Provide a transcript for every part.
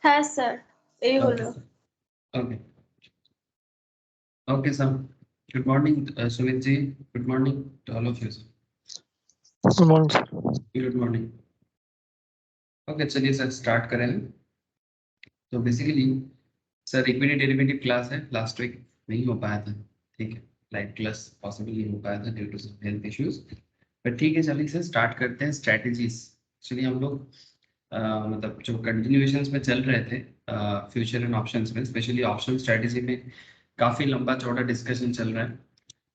হ্যাঁ স্যার, এই হলো। Okay. Okay, sir. Good morning, Sumit ji. Good morning to all of you. Sir. Good morning sir. Good morning. Okay, चलिए sir start करें। तो basically sir equity derivative class है, last week नहीं हो पाया था, ठीक है, लाइव क्लास पॉसिबल नहीं हो पाया था due to some health issues, but ठीक है चलिए सर स्टार्ट करते हैं स्ट्रेटजीज। चलिए हम लोग मतलब जो कंटिन्यूएशंस में चल रहे थे फ्यूचर एंड ऑप्शंस में, स्पेशली ऑप्शन स्ट्रेटजी में काफ़ी लंबा चौड़ा डिस्कशन चल रहा है।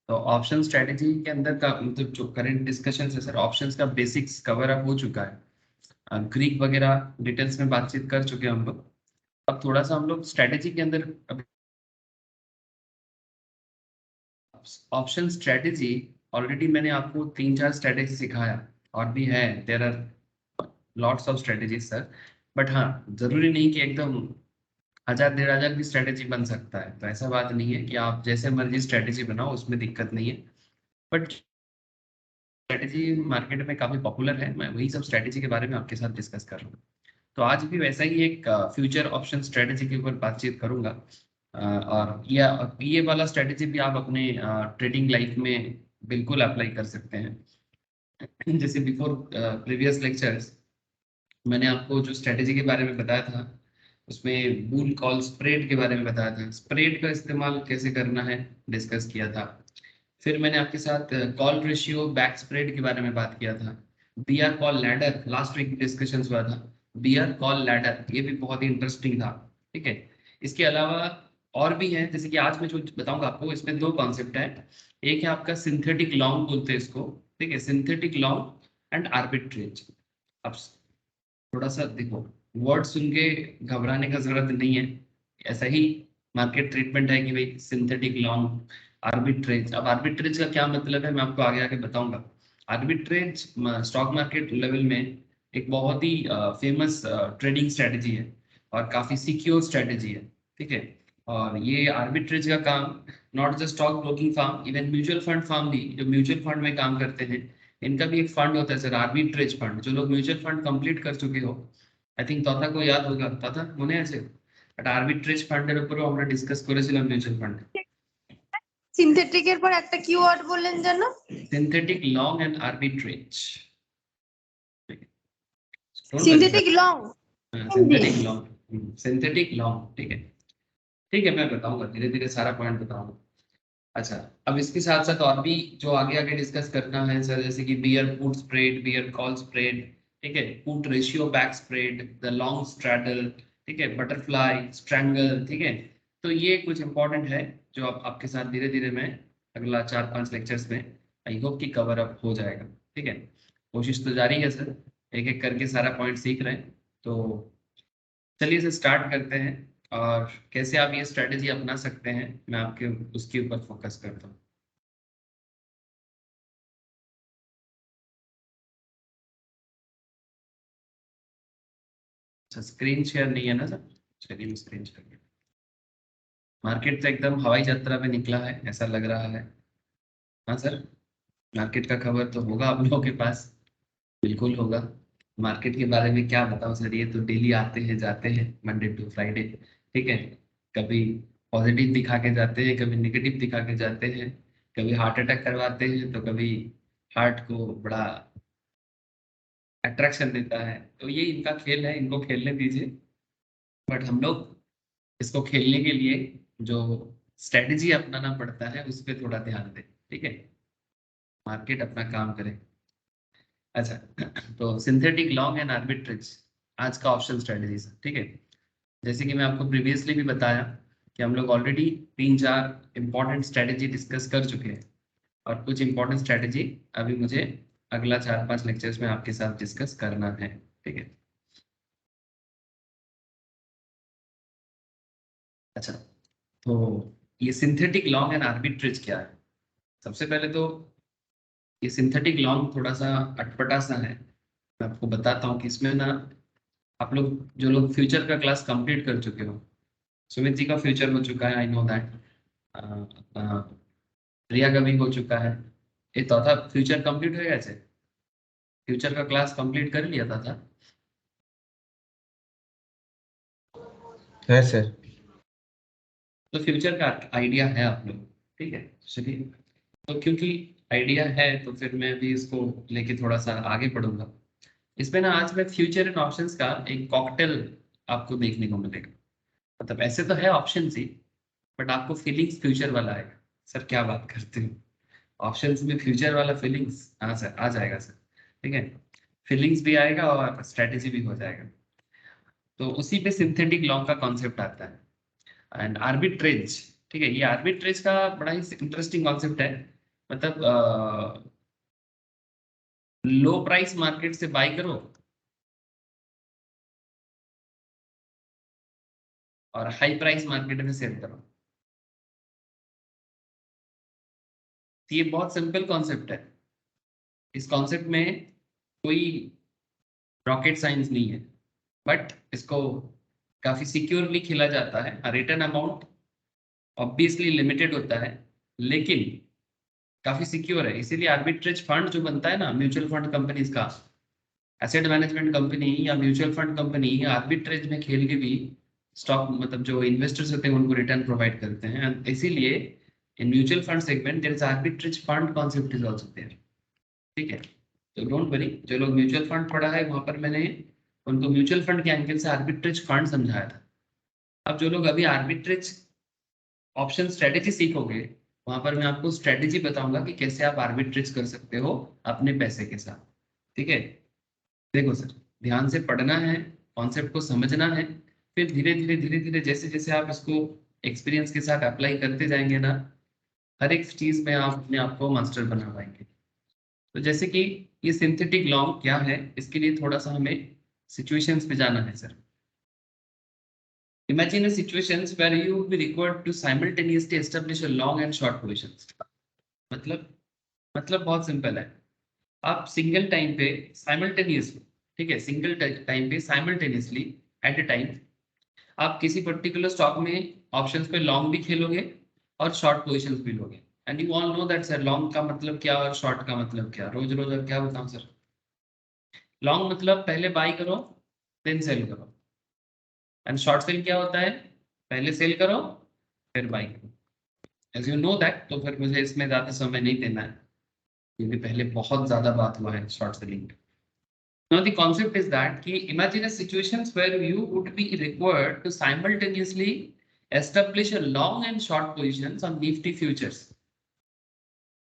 तो ऑप्शन स्ट्रेटजी के अंदर का मतलब जो करंट डिस्कशन है सर, ऑप्शंस का बेसिक्स कवर अप हो चुका है, ग्रीक वगैरह डिटेल्स में बातचीत कर चुके हैं हम लोग। अब थोड़ा सा हम लोग स्ट्रेटजी के अंदर ऑप्शन स्ट्रेटजी ऑलरेडी मैंने आपको 3-4 स्ट्रेटजी सिखाया और भी है, there are lots of strategies sir, but हाँ जरूरी नहीं कि एकदम 1000-1500 की स्ट्रेटेजी बन सकता है। तो ऐसा बात नहीं है कि आप जैसे मर्जी स्ट्रेटेजी बनाओ, उसमें दिक्कत नहीं है, बट स्ट्रेटेजी मार्केट में काफी पॉपुलर है, मैं वही सब स्ट्रेटेजी के बारे में आपके साथ डिस्कस कर रहा हूँ। तो आज भी वैसा ही एक फ्यूचर ऑप्शन स्ट्रेटेजी के ऊपर बातचीत करूंगा, और ये वाला स्ट्रेटेजी भी आप अपने ट्रेडिंग लाइफ में बिल्कुल अप्लाई कर सकते हैं। जैसे बिफोर प्रीवियस लेक्चर्स मैंने आपको जो स्ट्रेटेजी के बारे में बताया था, उसमें बुल कॉल स्प्रेड के बारे में बताया था, स्प्रेड का इस्तेमाल कैसे करना है डिस्कस किया था। फिर मैंने आपके साथ कॉल रेशियो बैक स्प्रेड के बारे में बात किया था। BR call ladder last week discussion हुआ था, बीआर कॉल लैडर ये भी बहुत ही इंटरेस्टिंग था, ठीक है। इसके अलावा और भी हैं, जैसे कि आज मैं जो बताऊंगा आपको, इसमें 2 कॉन्सेप्ट है। एक है आपका सिंथेटिक लॉन्ग बोलते हैं इसको, ठीक है, सिंथेटिक लॉन्ग एंड आर्बिट्रेज। अब थोड़ा सा देखो, वर्ड सुन के घबराने का जरूरत नहीं है, ऐसा ही मार्केट ट्रीटमेंट है कि भाई सिंथेटिक लॉन्ग आर्बिट्रेज। अब आर्बिट्रेज का क्या मतलब है मैं आपको आगे आगे बताऊंगा। आर्बिट्रेज स्टॉक मार्केट लेवल में एक बहुत ही फेमस ट्रेडिंग स्ट्रेटजी है और काफी सिक्योर स्ट्रेटजी है, ठीक है। और ये आर्बिट्रेज का काम not just stock broking firm, even mutual fund firm भी जो म्यूचुअल फंड में काम करते हैं, इनका भी एक फंड होता है सर, आर्बिट्रेज फंड। जो लोग म्यूचुअल फंड कंप्लीट कर चुके हो, आई थिंक तथा को याद होगा, तथा মনে আছে, বাট আরবিট্রেজ ফান্ডের উপরেও আমরা ডিসকাস করেছিলাম মিউচুয়াল ফান্ড। সিনথেটিকের পর একটা কিওয়ার্ড বললেন যেন, synthetic long and arbitrage. Synthetic long, synthetic long, synthetic long, ठीक है, ठीक है, मैं बताऊंगा धीरे धीरे सारा पॉइंट बताऊंगा। अच्छा, अब इसके साथ साथ और भी जो आगे आगे डिस्कस करना है सर, जैसे कि bear put spread, bear call spread, ठीक है, put ratio back spread, the long straddle, ठीक है, बटरफ्लाई स्ट्रैंगल, ठीक है। तो ये कुछ इंपॉर्टेंट है जो आपके साथ धीरे धीरे मैं अगला 4-5 लेक्चर्स में आई होप कि कवर अप हो जाएगा, ठीक है। कोशिश तो जारी है सर, एक एक करके सारा पॉइंट सीख रहे हैं। तो चलिए इसे स्टार्ट करते हैं, और कैसे आप ये स्ट्रेटेजी अपना सकते हैं मैं आपके उसके ऊपर फोकस करता हूँ। अच्छा, स्क्रीन शेयर नहीं है ना सर, चलिए मैं स्क्रीन शेयर। मार्केट तो एकदम हवाई यात्रा पे निकला है ऐसा लग रहा है। हाँ सर, मार्केट का खबर तो होगा आप लोगों के पास, बिल्कुल होगा। मार्केट के बारे में क्या बताऊं सर, ये तो डेली आते हैं जाते हैं मंडे टू फ्राइडे, ठीक है। कभी पॉजिटिव दिखा के जाते हैं, कभी नेगेटिव दिखा के जाते हैं, कभी हार्ट अटैक करवाते हैं, तो कभी हार्ट को बड़ा अट्रैक्शन देता है। तो ये इनका खेल है, इनको खेलने दीजिए, बट हम लोग इसको खेलने के लिए जो स्ट्रेटजी अपनाना पड़ता है उस पर थोड़ा ध्यान दें, ठीक है। मार्केट अपना काम करे। अच्छा, तो सिंथेटिक लॉन्ग एंड आर्बिट्रेज आज का ऑप्शन स्ट्रेटजी है, ठीक है। जैसे कि मैं आपको प्रीवियसली भी बताया कि हम लोग ऑलरेडी 3-4 इंपॉर्टेंट स्ट्रेटजी डिस्कस कर चुके हैं, और कुछ इंपॉर्टेंट स्ट्रेटजी अभी मुझे अगला 4-5 लेक्चर्स में आपके साथ डिस्कस करना है, ठीक है। अच्छा, तो ये सिंथेटिक लॉन्ग एंड आर्बिट्रेज क्या है। सबसे पहले तो ये सिंथेटिक लॉन्ग थोड़ा सा अटपटा सा है, मैं आपको बताता हूँ कि इसमें ना आप लोग जो लोग फ्यूचर का क्लास कंप्लीट कर चुके हो, सुमित जी का फ्यूचर हो चुका है, आई नो दैट, प्रिया का भी हो चुका है। ये तो था फ्यूचर कंप्लीट हो गया है, फ्यूचर का क्लास कंप्लीट कर लिया था। है सर। तो फ्यूचर का आइडिया है आप लोग, ठीक है। चलिए, तो क्योंकि आइडिया है तो फिर मैं भी इसको लेके थोड़ा सा आगे बढ़ूंगा। इसमें ना आज मैं फ्यूचर एंड ऑप्शंस का एक कॉकटेल आपको देखने को मिलेगा। मतलब ऐसे तो है ऑप्शन ही, बट आपको फीलिंग्स फ्यूचर वाला आएगा। सर क्या बात करते हो, ऑप्शंस में फ्यूचर वाला फीलिंग्स? हाँ सर, आ जाएगा सर, ठीक है। फीलिंग्स भी आएगा और स्ट्रेटेजी भी हो जाएगा। तो उसी पे सिंथेटिक लॉ का कॉन्सेप्ट आता है एंड आर्बिट्रेज। ठीक है, ये आर्बिट्रेज का बड़ा ही इंटरेस्टिंग कॉन्सेप्ट है। मतलब लो प्राइस मार्केट से बाय करो और हाई प्राइस मार्केट में सेल करो। तो ये बहुत सिंपल कॉन्सेप्ट है। इस कॉन्सेप्ट में कोई रॉकेट साइंस नहीं है, बट इसको काफी सिक्योरली खेला जाता है। रिटर्न अमाउंट ऑब्वियसली लिमिटेड होता है, लेकिन काफी सिक्योर है। इसीलिए आर्बिट्रेज फंड जो बनता है ना, म्यूचुअल फंड कंपनीज का, एसेट मैनेजमेंट कंपनी या म्यूचुअल फंड कंपनी आर्बिट्रेज में खेल के भी स्टॉक, मतलब जो इन्वेस्टर्स होते हैं उनको रिटर्न प्रोवाइड करते हैं। इसीलिए in mutual fund segment there is arbitrage fund concept is also there, ठीक है। तो डोंट वरी, जो लोग म्यूचुअल फंड पढ़ा है वहां पर मैंने उनको म्यूचुअल फंड के एंगल से आर्बिट्रेज फंड समझाया था। अब जो लोग अभी आर्बिट्रेज ऑप्शन स्ट्रेटेजी सीखोगे, वहां पर मैं आपको स्ट्रेटेजी बताऊंगा कि कैसे आप आर्बिट्रेज कर सकते हो अपने पैसे के साथ, ठीक है। देखो सर, ध्यान से पढ़ना है, कॉन्सेप्ट को समझना है, फिर धीरे धीरे जैसे जैसे आप इसको एक्सपीरियंस के साथ अप्लाई करते जाएंगे ना, हर एक चीज में आप अपने आप को मास्टर बना पाएंगे। तो जैसे कि ये सिंथेटिक लॉन्ग क्या है, इसके लिए थोड़ा सा हमें सिचुएशंस पे जाना है sir. Imagine a situations where you will be required to simultaneously establish a long and short positions. मतलब बहुत सिंपल है। आप सिंगल टाइम पे साइमल्टेनियसली, ठीक है, सिंगल टाइम पे साइमल्टेनियसली एट ए टाइम आप किसी पर्टिकुलर स्टॉक में ऑप्शंस पे लॉन्ग भी खेलोगे और शॉर्ट पोजीशंस भी लोगे। And you all know that sir, long का मतलब क्या और शॉर्ट का मतलब क्या? रोज रोज अब क्या बताऊं सर। लॉन्ग मतलब पहले बाई करो देन सेल करो, एंड शॉर्ट सेल क्या होता है? पहले सेल करो फिर बाई करो। एज यू नो दैट, तो फिर मुझे इसमें ज्यादा समय नहीं देना है क्योंकि पहले बहुत ज्यादा बात हुआ है शॉर्ट सेलिंग पे। Now the concept is that कि imagine a situations where you would be required to simultaneously establish a long and short positions on Nifty futures.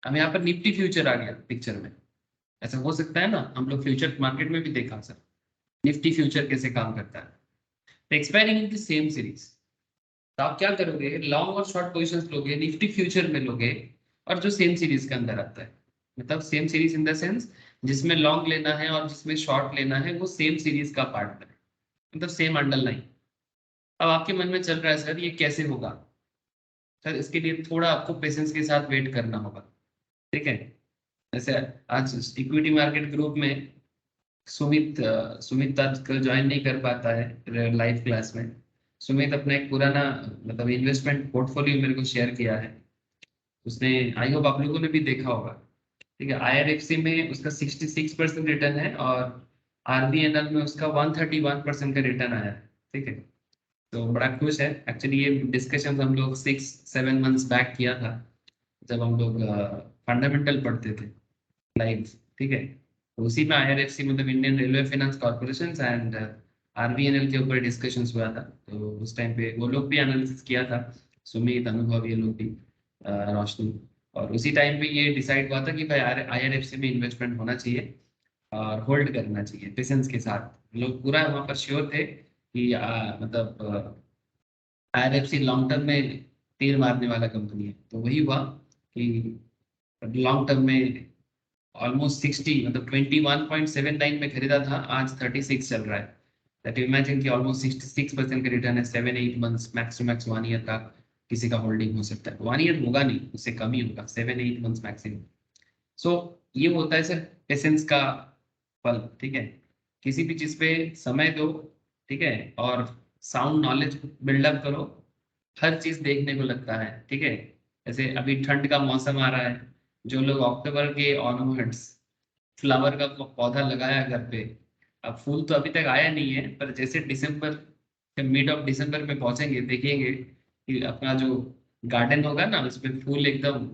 हम यहाँ पर निफ्टी फ्यूचर आ गया पिक्चर में। ऐसा हो सकता है ना, हम लोग फ्यूचर मार्केट में भी देखा सर निफ्टी फ्यूचर कैसे काम करता है। Expiring in the same series, तो आप क्या करोगे, लॉन्ग और शॉर्ट पोजीशंस लोगे, निफ्टी फ्यूचर में लोगे, और जो सेम सीरीज के अंदर आता है, मतलब same series in the sense जिसमें लॉन्ग लेना है और जिसमें शॉर्ट लेना है वो सेम सीरीज का पार्ट है, मतलब सेम अंडरलाइन। अब आपके मन में चल रहा है सर ये कैसे होगा? सर इसके लिए थोड़ा आपको पेशेंस के साथ वेट करना होगा, ठीक है। जैसे आज इक्विटी मार्केट ग्रुप में सुमित आजकल ज्वाइन नहीं कर पाता है लाइव क्लास में। सुमित अपना एक पुराना मतलब इन्वेस्टमेंट पोर्टफोलियो मेरे को शेयर किया है उसने। आई होप आप लोगों ने भी देखा होगा, ठीक है। आईआरएफसी में उसका 66% रिटर्न है और आरबीएनएल में उसका 131% का रिटर्न आया है, ठीक है। तो बड़ा खुश है। एक्चुअली ये डिस्कशन हम लोग 6-7 मंथ्स बैक किया था जब हम लोग फंडामेंटल पढ़ते थे लाइव, ठीक है। तो उसी में आईआरएफसी मतलब Indian railway finance corporation and RBNL के ऊपर डिस्कशंस हुआ था। तो उस टाइम पे वो लोग भी एनालिसिस किया था, सुमित, अनुभव, ये लोग भी, रोशनी। और उसी टाइम पे ये डिसाइड हुआ था कि भाई आईआरएफसी में इन्वेस्टमेंट होना चाहिए और होल्ड करना चाहिए पेशेंस के साथ। लोग पूरा वहाँ पर श्योर थे कि मतलब आईआरएफसी लॉन्ग टर्म में तीर मारने वाला कंपनी है। तो वही हुआ कि लॉन्ग टर्म में ऑलमोस्ट 60 मतलब 21.79 में खरीदा था, आज 36 चल रहा है। दैट इमेजिन कि ऑलमोस्ट 66% का रिटर्न है। 7-8 months max to max 1 year का किसी का होल्डिंग हो सकता है। 1 ईयर होगा नहीं, उससे कम ही होगा, 7-8 मंथ्स मैक्सिमम। सो ये होता है सर पेशेंस का फल, ठीक है। किसी भी चीज पे समय दो, ठीक है, और साउंड नॉलेज बिल्डअप करो, हर चीज देखने को लगता है, ठीक है। जैसे अभी ठंड का मौसम आ रहा है, जो लोग अक्टूबर के ऑनवर्ड्स फ्लावर का पौधा लगाया घर पे, अब फूल तो अभी तक आया नहीं है, पर जैसे दिसंबर जब मिड ऑफ दिसंबर में पहुंचेंगे देखेंगे कि अपना जो गार्डन होगा ना उसमें फूल एकदम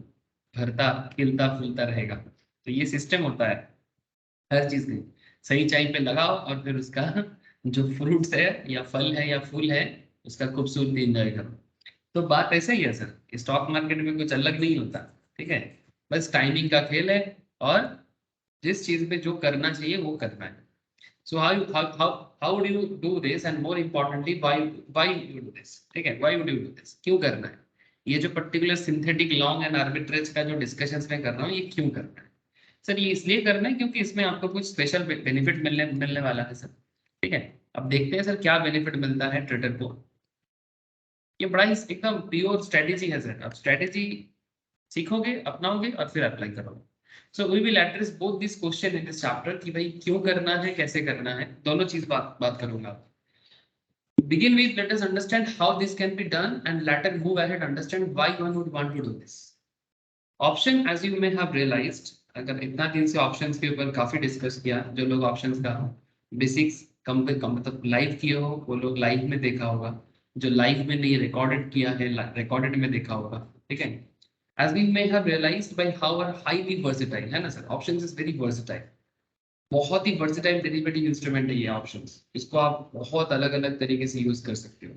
भरता खिलता फूलता रहेगा। तो ये सिस्टम होता है हर चीज में, सही टाइम पे लगाओ और फिर उसका जो फ्रूट्स है या फल है या फूल है उसका खूबसूरती इंजॉय करो। तो बात ऐसा ही है सर, स्टॉक मार्केट में कुछ अलग नहीं होता। ठीक है, बस टाइमिंग का खेल है और जिस चीज पे जो करना चाहिए वो करना है। So how do you do this and more importantly why you do this. ठीक है, why would you do this, क्यों करना है। ये जो particular synthetic long and arbitrage का जो डिस्कशंस मैं कर रहा हूँ ये क्यों करना है सर, ये इसलिए करना है क्योंकि इसमें आपको कुछ स्पेशल बेनिफिट मिलने मिलने वाला है सर। ठीक है, अब देखते हैं सर क्या बेनिफिट मिलता है ट्रेडर को। ये बड़ा ही एकदम प्योर स्ट्रेटेजी है सर, आप स्ट्रेटेजी सीखोगे अपनाओगे और फिर अप्लाई करोगे। So we will address both this question in this chapter कि भाई क्यों करना है कैसे करना है, दोनों चीज बात करूंगा। Begin with, let us understand how this can be done and later move ahead understand why one would want to do this. Option as you may have realized, अगर इतना दिन से ऑप्शंस के ऊपर काफी डिस्कस किया, जो लोग ऑप्शंस का बेसिक्स कम पे कम मतलब लाइव किए हो वो लोग लाइव में देखा होगा, जो लाइव में नहीं रिकॉर्डेड किया है रिकॉर्डेड में देखा होगा। ठीक है, as we may have realized by how are highly versatile है ना sir, options is very versatile, बहुत ही वर्सेटाइल डेरिवेटिव इंस्ट्रूमेंट है ये ऑप्शंस, इसको आप बहुत अलग अलग तरीके से यूज कर सकते हो।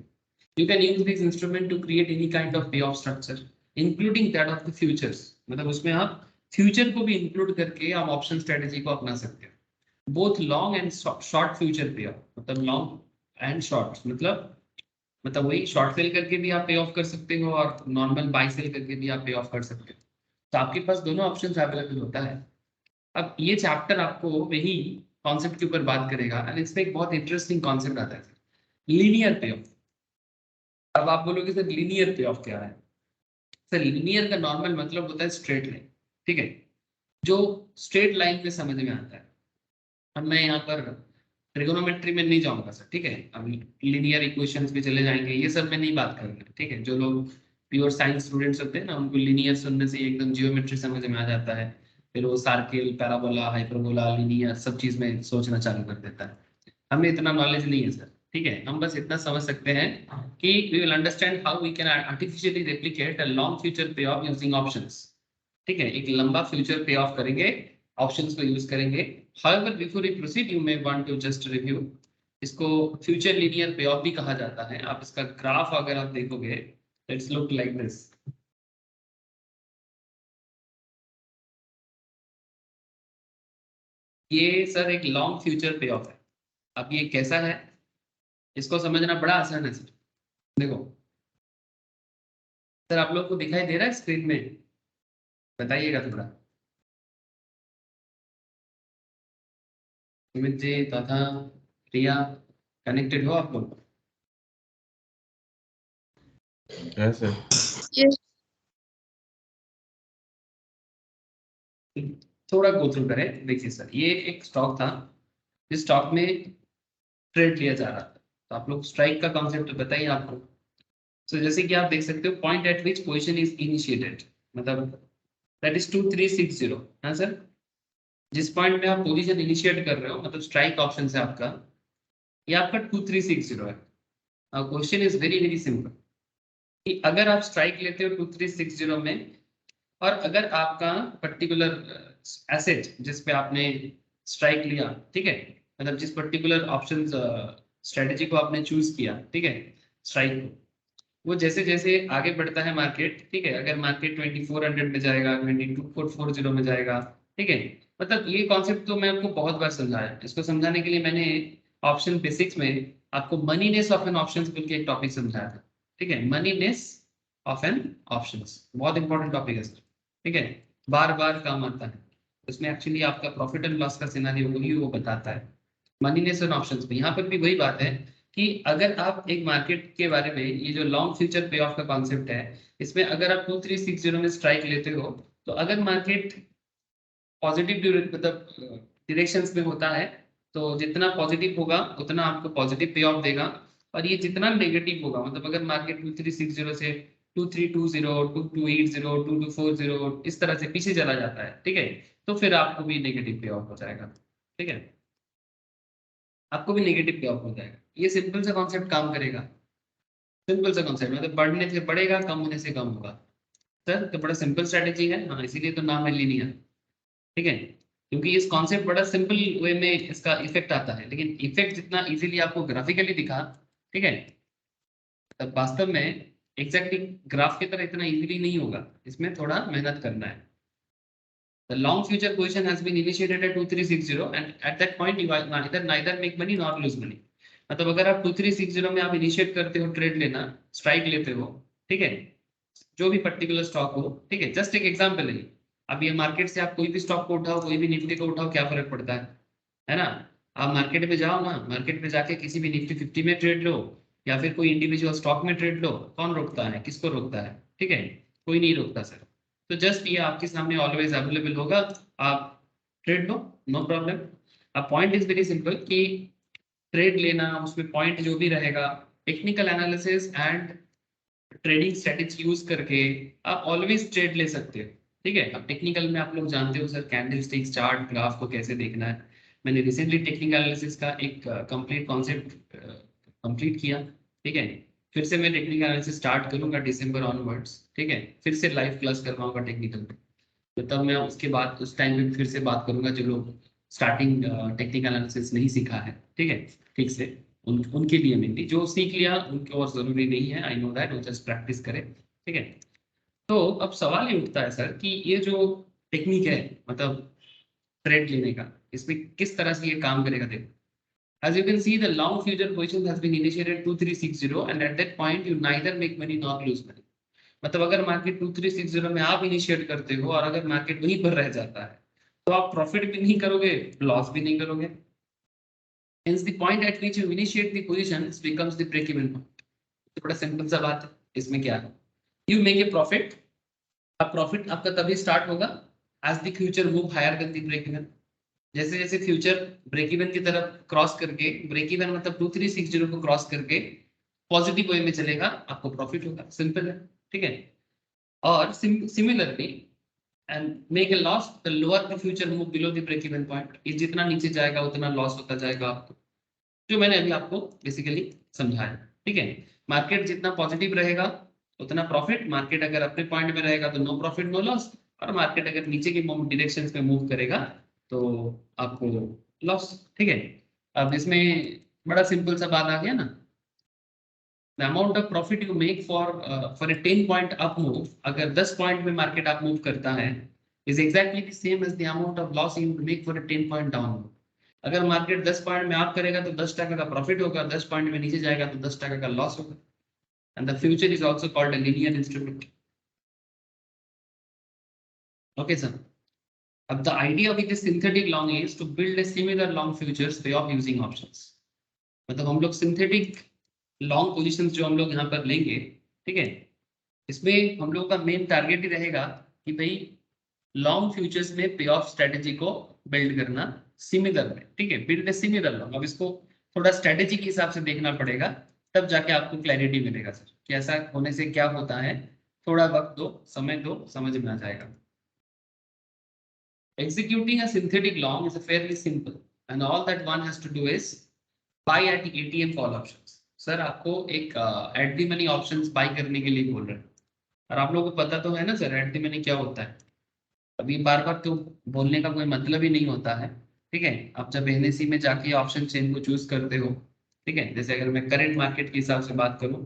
You can use this instrument to create any kind of pay off structure including that of the futures, मतलब उसमें आप फ्यूचर को भी इंक्लूड करके आप ऑप्शन स्ट्रेटेजी को अपना सकते हो। Both long and short future pay of, मतलब लॉन्ग एंड शॉर्ट मतलब वही शॉर्ट सेल करके भी आप पे ऑफ कर सकते हो और नॉर्मल बाई सेल करके भी आप पे ऑफ कर सकते हो। तो आपके पास दोनों ऑप्शन अवेलेबल होता है। अब ये चैप्टर आपको वही कॉन्सेप्ट के ऊपर बात करेगा एंड इसमें एक बहुत इंटरेस्टिंग कॉन्सेप्ट आता है लीनियर पे ऑफ। अब आप बोलोगे सर लीनियर पे ऑफ क्या है। सर लीनियर का नॉर्मल मतलब होता है स्ट्रेट लाइन। ठीक है, जो स्ट्रेट लाइन में समझ में आता है। अब मैं यहाँ पर ट्रिगोनोमेट्री में नहीं जाऊंगा सर। ठीक है, अब लीनियर इक्वेशंस भी चले जाएंगे, ये सब में नहीं बात करूंगा। ठीक है, जो लोग प्योर साइंस स्टूडेंट्स होते हैं ना उनको लीनियर सुनने से एकदम जियोमेट्री समझ में आ जाता है, फिर वो सर्किल पैराबोला हाइपरबोला लीनियर सब चीज में सोचना चालू कर देता है। हमें इतना नॉलेज नहीं है सर। ठीक है, हम बस इतना समझ सकते हैं कि we will understand how we can artificially replicate a long future pay off using options. ठीक है, एक लंबा फ्यूचर पे ऑफ करेंगे ऑप्शंस को यूज करेंगे। However, before we proceed, you may want to just review. इसको फ्यूचर लीनियर पे of भी कहा जाता है। आप इसका ग्राफ अगर आप देखोगे इट्स लुक लाइक दिस। ये सर एक लॉन्ग फ्यूचर पे ऑफ है। अब ये कैसा है इसको समझना बड़ा आसान है सर। देखो सर, आप लोग को दिखाई दे रहा है स्क्रीन में, बताइएगा थोड़ा। सुमित जी तथा प्रिया कनेक्टेड हो आप लोग? सर थोड़ा गो थ्रू करें। देखिए सर, ये एक स्टॉक था, इस स्टॉक में ट्रेड लिया जा रहा था। तो आप लोग स्ट्राइक का कॉन्सेप्ट बताइए आपको। तो जैसे कि आप देख सकते हो point eight which position is initiated, मतलब दैट इज 2360। हाँ सर, जिस पॉइंट में आप पोजीशन इनिशिएट कर रहे हो मतलब स्ट्राइक ऑप्शन से आपका, ये आपका 2360 है। Question is very very simple कि अगर आप स्ट्राइक लेते हो 2360 में और अगर आपका पर्टिकुलर एसेट जिस पे आपने स्ट्राइक लिया, ठीक है, मतलब जिस पर्टिकुलर ऑप्शन स्ट्रेटेजी को आपने चूज किया, ठीक है, स्ट्राइक को, वो जैसे जैसे आगे बढ़ता है मार्केट, ठीक है, अगर मार्केट 2400 में जाएगा 22440 में जाएगा, ठीक है, मतलब ये कॉन्सेप्ट तो मैं आपको बहुत बार समझाया। इसको समझाने के लिए मैंने ऑप्शन बेसिक्स में आपको मनीनेस ऑफ एन ऑप्शन बोल के एक टॉपिक समझाया था। ठीक है, मनीनेस ऑफ एन ऑप्शन बहुत इंपॉर्टेंट टॉपिक है सर। ठीक है, बार बार काम आता है, उसमें एक्चुअली आपका प्रॉफिट एंड लॉस का सिनेरियो वही वो बताता है। मनीनेस एंड ऑप्शंस में यहाँ पर भी वही बात है कि अगर आप एक मार्केट के बारे में, ये जो लॉन्ग फ्यूचर पे ऑफ का कॉन्सेप्ट है, इसमें अगर आप 2360 में स्ट्राइक लेते हो तो अगर मार्केट पॉजिटिव मतलब डायरेक्शंस में होता है तो जितना पॉजिटिव होगा उतना आपको पॉजिटिव पे ऑफ देगा, और ये जितना नेगेटिव होगा मतलब अगर मार्केट 2360 से 2320 2280 2240 इस तरह से पीछे चला जाता है, ठीक है, तो फिर आपको भी नेगेटिव पे ऑफ हो जाएगा। ठीक है, आपको भी नेगेटिव पे ऑफ हो जाएगा। ये सिंपल सा कॉन्सेप्ट काम करेगा, सिंपल सा कॉन्सेप्ट, मतलब बढ़ने से बढ़ेगा, कम होने से कम होगा। सर तो बड़ा सिंपल स्ट्रेटेजी है, हाँ इसीलिए तो नाम है लीनियर, ठीक है, क्योंकि इस कॉन्सेप्ट बड़ा सिंपल वे में इसका इफेक्ट आता है, लेकिन इफेक्ट जितना इजीली आपको ग्राफिकली दिखा, ठीक है, तब वास्तव में एग्जैक्टली ग्राफ की तरह इतना इजीली नहीं होगा, इसमें थोड़ा मेहनत करना है। The long future position has been initiated at 2360 and at that point you neither make money nor lose money। मतलब अगर आप 2360 में आप इनिशिएट करते हो ट्रेड लेना, स्ट्राइक लेते हो, ठीक है, जो भी पर्टिकुलर स्टॉक हो, ठीक है, जस्ट एक एग्जांपल है। अब ये मार्केट से आप कोई भी स्टॉक को उठाओ, कोई भी निफ्टी को उठाओ, क्या फर्क पड़ता है ना। आप मार्केट में जाओ ना, मार्केट में जाके किसी भी निफ्टी 50 में ट्रेड लो या फिर कोई इंडिविजुअल स्टॉक में ट्रेड लो, कौन रोकता है, किसको रोकता है, ठीक है, कोई नहीं रोकता सर। तो जस्ट ये आपके सामने ऑलवेज अवेलेबल होगा, आप ट्रेड लो, नो प्रॉब्लम। अब पॉइंट इज वेरी सिंपल कि ट्रेड लेना, उसमें पॉइंट जो भी रहेगा, technical analysis and trading strategy use करके आप ऑलवेज ट्रेड ले सकते हो, ठीक है। अब टेक्निकल में आप लोग जानते हो sir, candle sticks, chart, graph को कैसे देखना है। मैंने रिसेंटली टेक्निकल एनालिसिस का एक कंप्लीट कॉन्सेप्ट कंप्लीट किया, ठीक है। फिर से मैं टेक्निकल एनालिसिस स्टार्ट करूंगा दिसंबर ऑनवर्ड्स, ठीक है, फिर से लाइव क्लास करवाऊंगा टेक्निकल, तो तब मैं उसके बाद उस टाइम पे फिर से बात करूंगा जो लोग स्टार्टिंग टेक्निकल एनालिसिस नहीं सीखा है, ठीक है, ठीक से उनके लिए मेनली, जो सीख लिया उनके और जरूरी नहीं है, आई नो दैट, वो जस्ट प्रैक्टिस करें, ठीक है। तो अब सवाल ये उठता है सर कि ये जो टेक्निक है, मतलब ट्रेड लेने का, इसमें किस तरह से ये काम करेगा। देखो, as you can see the long future position has been initiated 2360 and at that point you neither make money nor lose money। मतलब अगर मार्केट 2360 में आप इनिशिएट करते हो और अगर मार्केट वहीं पर रह जाता है तो आप प्रॉफिट भी नहीं करोगे, लॉस भी नहीं करोगे। Hence the point at which you initiate the position becomes the break even point। तो बड़ा सिंपल सा बात है, इसमें क्या है, you make a profit। अब प्रॉफिट आपका तभी स्टार्ट होगा as the future move higher than the break even। जैसे जैसे फ्यूचर ब्रेक इवन की तरफ क्रॉस करके, ब्रेक इवन मतलब 2360 को क्रॉस करके पॉजिटिव वे में चलेगा, आपको प्रॉफिट होगा, सिंपल है, ठीक है। और similarly and make a loss the lower the future move below the break even point. ये जितना नीचे जाएगा उतना लॉस होता जाएगा आपको, जो मैंने अभी आपको बेसिकली समझाया, ठीक है। मार्केट जितना पॉजिटिव रहेगा उतना प्रॉफिट, मार्केट अगर अपने पॉइंट में रहेगा तो नो प्रॉफिट नो लॉस, और मार्केट अगर नीचे की डायरेक्शंस में मूव करेगा तो आपको लॉस, ठीक है। अब इसमें बड़ा सिंपल सा बात आ गया ना, the amount of profit you make for a 10 point up move, अगर 10 पॉइंट में मार्केट अप मूव करता है, is exactly the same as the amount of loss you make for a 10 point down move. अगर market 10 point में up करेगा तो 10% का profit होगा, 10 पॉइंट में नीचे जाएगा तो 10% का लॉस होगा। And the future is also called a linear instrument. Okay sir, अब the idea with the synthetic long is to build a similar long futures way of using options। मतलब हम लोग सिंथेटिक लॉन्ग पोजीशंस जो हम लोग यहाँ पर लेंगे, ठीक है, इसमें हम लोग का मेन टारगेट ही रहेगा कि भाई लॉन्ग फ्यूचर्स में पे ऑफ स्ट्रेटेजी को बिल्ड करना सिमिलर में, ठीक है, बिल्ड ए सिमिलर लॉन्ग। अब इसको थोड़ा स्ट्रेटेजी के हिसाब से देखना पड़ेगा, तब जाके आपको क्लैरिटी मिलेगा सर कि ऐसा होने से क्या होता है। थोड़ा वक्त दो, समय दो, समझ में आ जाएगा। Executing a synthetic long is fairly simple and all that one has to do is buy at the ATM call options। Sir आपको एक at the money options buy करने के लिए बोल रहे हैं, और आप लोगों को पता तो है ना सर एट द मनी क्या होता है। अभी बार बार तो बोलने का कोई मतलब ही नहीं होता है, ठीक है। आप जब एनएससी में जाके ऑप्शन चेन को चूज करते हो, ठीक है, जैसे अगर मैं करंट मार्केट के हिसाब से बात करूं,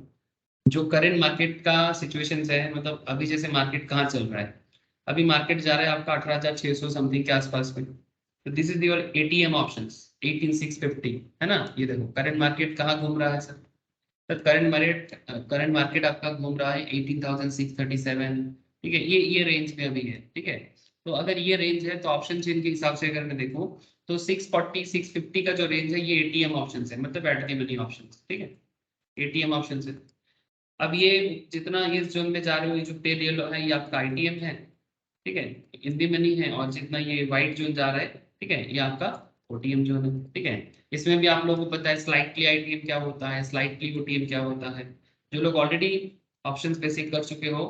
जो करंट मार्केट का सिचुएशन है, मतलब अभी जैसे मार्केट कहाँ चल रहा है, अभी मार्केट जा रहा है आपका 18,600 समथिंग के आसपास में, तो this is your ATM options 18,650, है ना। ये देखो करंट मार्केट कहाँ घूम रहा है सर, तो करंट मार्केट आपका घूम रहा है 18,637, ठीक है, ये रेंज में अभी है, ठीक है। तो अगर ये रेंज है तो ऑप्शन चेन के हिसाब से अगर मैं देखूं तो 640 650 का जो रेंज है ये एटीएम ऑप्शन है, मतलब एट द मनी ऑप्शन, ठीक है, एटीएम ऑप्शन है। अब ये जितना इस जोन में जा रहे हो, ये जो पेल येलो है ये आपका आईटीएम है, ठीक है, इन दी मनी है, और जितना ये व्हाइट जोन जा रहा है, ठीक है, ये आपका ओटीएम जोन है, ठीक है। इसमें भी आप लोगों को पता है स्लाइटली आईटीएम क्या होता है, स्लाइटली ओटीएम क्या होता है। जो लोग ऑलरेडी ऑप्शंस बेसिक कर चुके हो,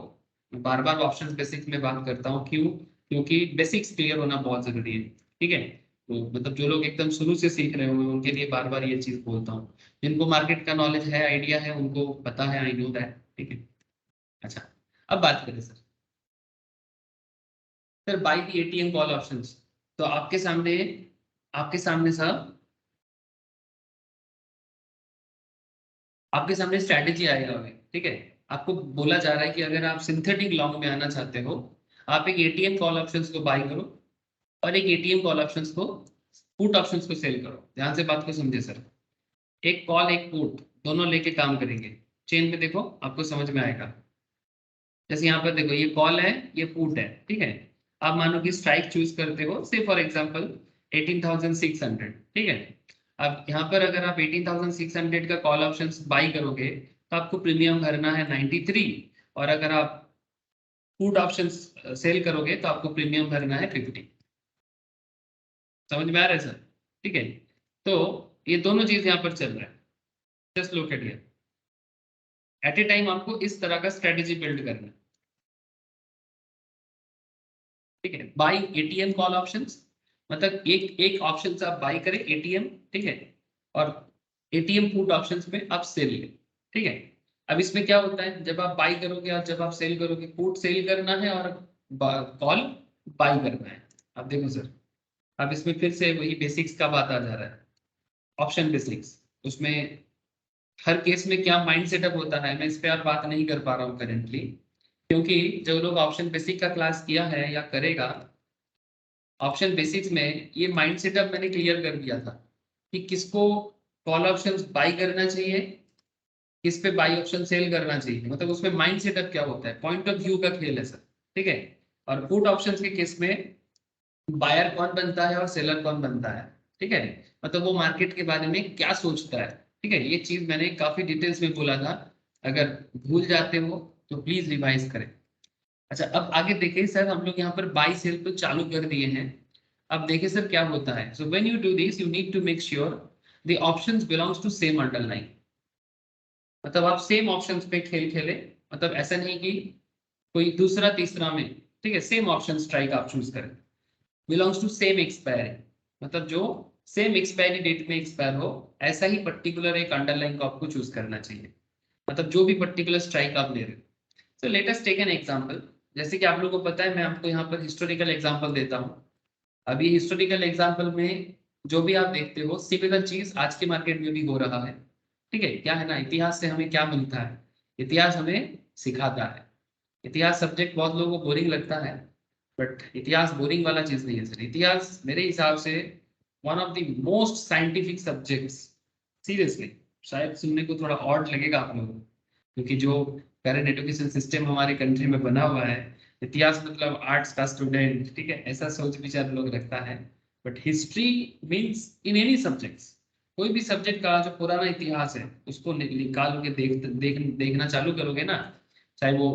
बार बार ऑप्शंस बेसिक में बात करता हूँ, क्यों, क्योंकि बेसिक्स क्लियर होना बहुत जरूरी है, ठीक है। तो मतलब जो लोग एकदम शुरू से सीख रहे हो उनके लिए बार बार ये चीज बोलता हूँ। जिनको मार्केट का नॉलेज है, आइडिया है, उनको पता है, आई नो दैट, ठीक है। अच्छा, अब बात करें sir. Sir by the ATM call options, तो आपके सामने सर, आपके सामने स्ट्रैटेजी आएगा अभी, ठीक है। आपको बोला जा रहा है कि अगर आप सिंथेटिक लॉन्ग में आना चाहते हो, आप एक एटीएम कॉल ऑप्शंस को बाय करो और एक एटीएम कॉल ऑप्शंस को, पुट ऑप्शंस को सेल करो। ध्यान से बात को समझे सर। एक कॉल एक पुट दोनों लेके काम करेंगे। चेन पे देखो, आपको समझ में आएगा। जैसे यहाँ पर देखो, ये कॉल है, ये पुट है, ठीक है। आप मानो कि स्ट्राइक चूज करते हो, से फॉर एग्जांपल 18,600, ठीक है। अब यहाँ पर अगर आप 18,600 का कॉल ऑप्शंस बाई करोगे तो आपको प्रीमियम भरना है 93, और अगर आप पुट ऑप्शंस सेल करोगे तो आपको प्रीमियम भरना है 50। समझ में आ रहा है सर? ठीक है। तो ये दोनों चीज यहाँ पर चल रहा है। Just look at here. At a time आपको इस तरह का स्ट्रेटेजी बिल्ड करना है, ठीक है। बाई एटीएम कॉल ऑप्शंस, मतलब एक एक ऑप्शन से आप बाई करें एटीएम, ठीक है, और एटीएम पुट ऑप्शंस में आप सेल लें, ठीक है। अब इसमें क्या होता है, जब आप बाई करोगे और जब आप सेल करोगे, पुट सेल करना है और कॉल बाई करना है। अब देखो सर, अब इसमें फिर से वही बेसिक्स का बात आ जा रहा है, ऑप्शन बेसिक्स। उसमें हर केस में क्या माइंड सेटअप होता है, मैं इस पे और बात नहीं कर पा रहा हूँ करेंटली, क्योंकि जो लोग ऑप्शन बेसिक का क्लास किया है या करेगा, ऑप्शन बेसिक्स में ये माइंड सेटअप मैंने क्लियर कर दिया था कि किसको कॉल ऑप्शंस बाई करना चाहिए, किस पे बाई ऑप्शन सेल करना चाहिए। मतलब उसमें माइंड सेटअप क्या होता है, पॉइंट ऑफ व्यू का खेल है सर, ठीक है। और पुट ऑप्शंस के केस में बायर कौन बनता है और सेलर कौन बनता है, ठीक है। मतलब वो मार्केट के बारे में क्या सोचता है, ठीक है। ये चीज मैंने काफी डिटेल्स में बोला था, अगर भूल जाते हो तो प्लीज रिवाइज करें। अच्छा, अब आगे देखिए सर, हम लोग यहाँ पर बाई सेल तो चालू कर दिए हैं। अब देखिए सर क्या होता है। So when you do this, you need to make sure the options belongs to same underline. मतलब आप सेम ऑप्शंस पे खेल खेले, मतलब ऐसा नहीं कि कोई दूसरा तीसरा में, ठीक है, सेम ऑप्शन स्ट्राइक आप चूज करें। बिलोंग्स टू सेम एक्सपायरी, मतलब जो सेम एक्सपायरी डेट में एक्सपायर हो, ऐसा ही पर्टिकुलर एक अंडरलाइन को आपको चूज करना चाहिए। मतलब जो भी पर्टिकुलर स्ट्राइक आप ले रहे हो। So let us take an example. जैसे कि आप लोगों को पता है, मैं आपको यहाँ पर हिस्टोरिकल एग्जांपल देता हूँ। अभी हिस्टोरिकल एग्जांपल में जो भी आप देखते हो, सिमिलर चीज आज के मार्केट में भी हो रहा है, ठीक है। क्या है ना, इतिहास से हमें क्या मिलता है, इतिहास हमें सिखाता है। इतिहास सब्जेक्ट बहुत लोगों को बोरिंग लगता है, बट इतिहास बोरिंग वाला चीज नहीं है सर। इतिहास मेरे हिसाब से one of the most scientific subjects. Seriously, शायद सुनने को थोड़ा ऑड लगेगा आप लोगों को, क्योंकि जो करंट एजुकेशन सिस्टम हमारे कंट्री में बना हुआ है, इतिहास मतलब आर्ट्स का स्टूडेंट, ठीक है, ऐसा सोच विचार लोग रखता है। But history means in any subjects, कोई भी सब्जेक्ट का जो पुराना इतिहास है उसको निकालोगे, देखना चालू करोगे ना, चाहे वो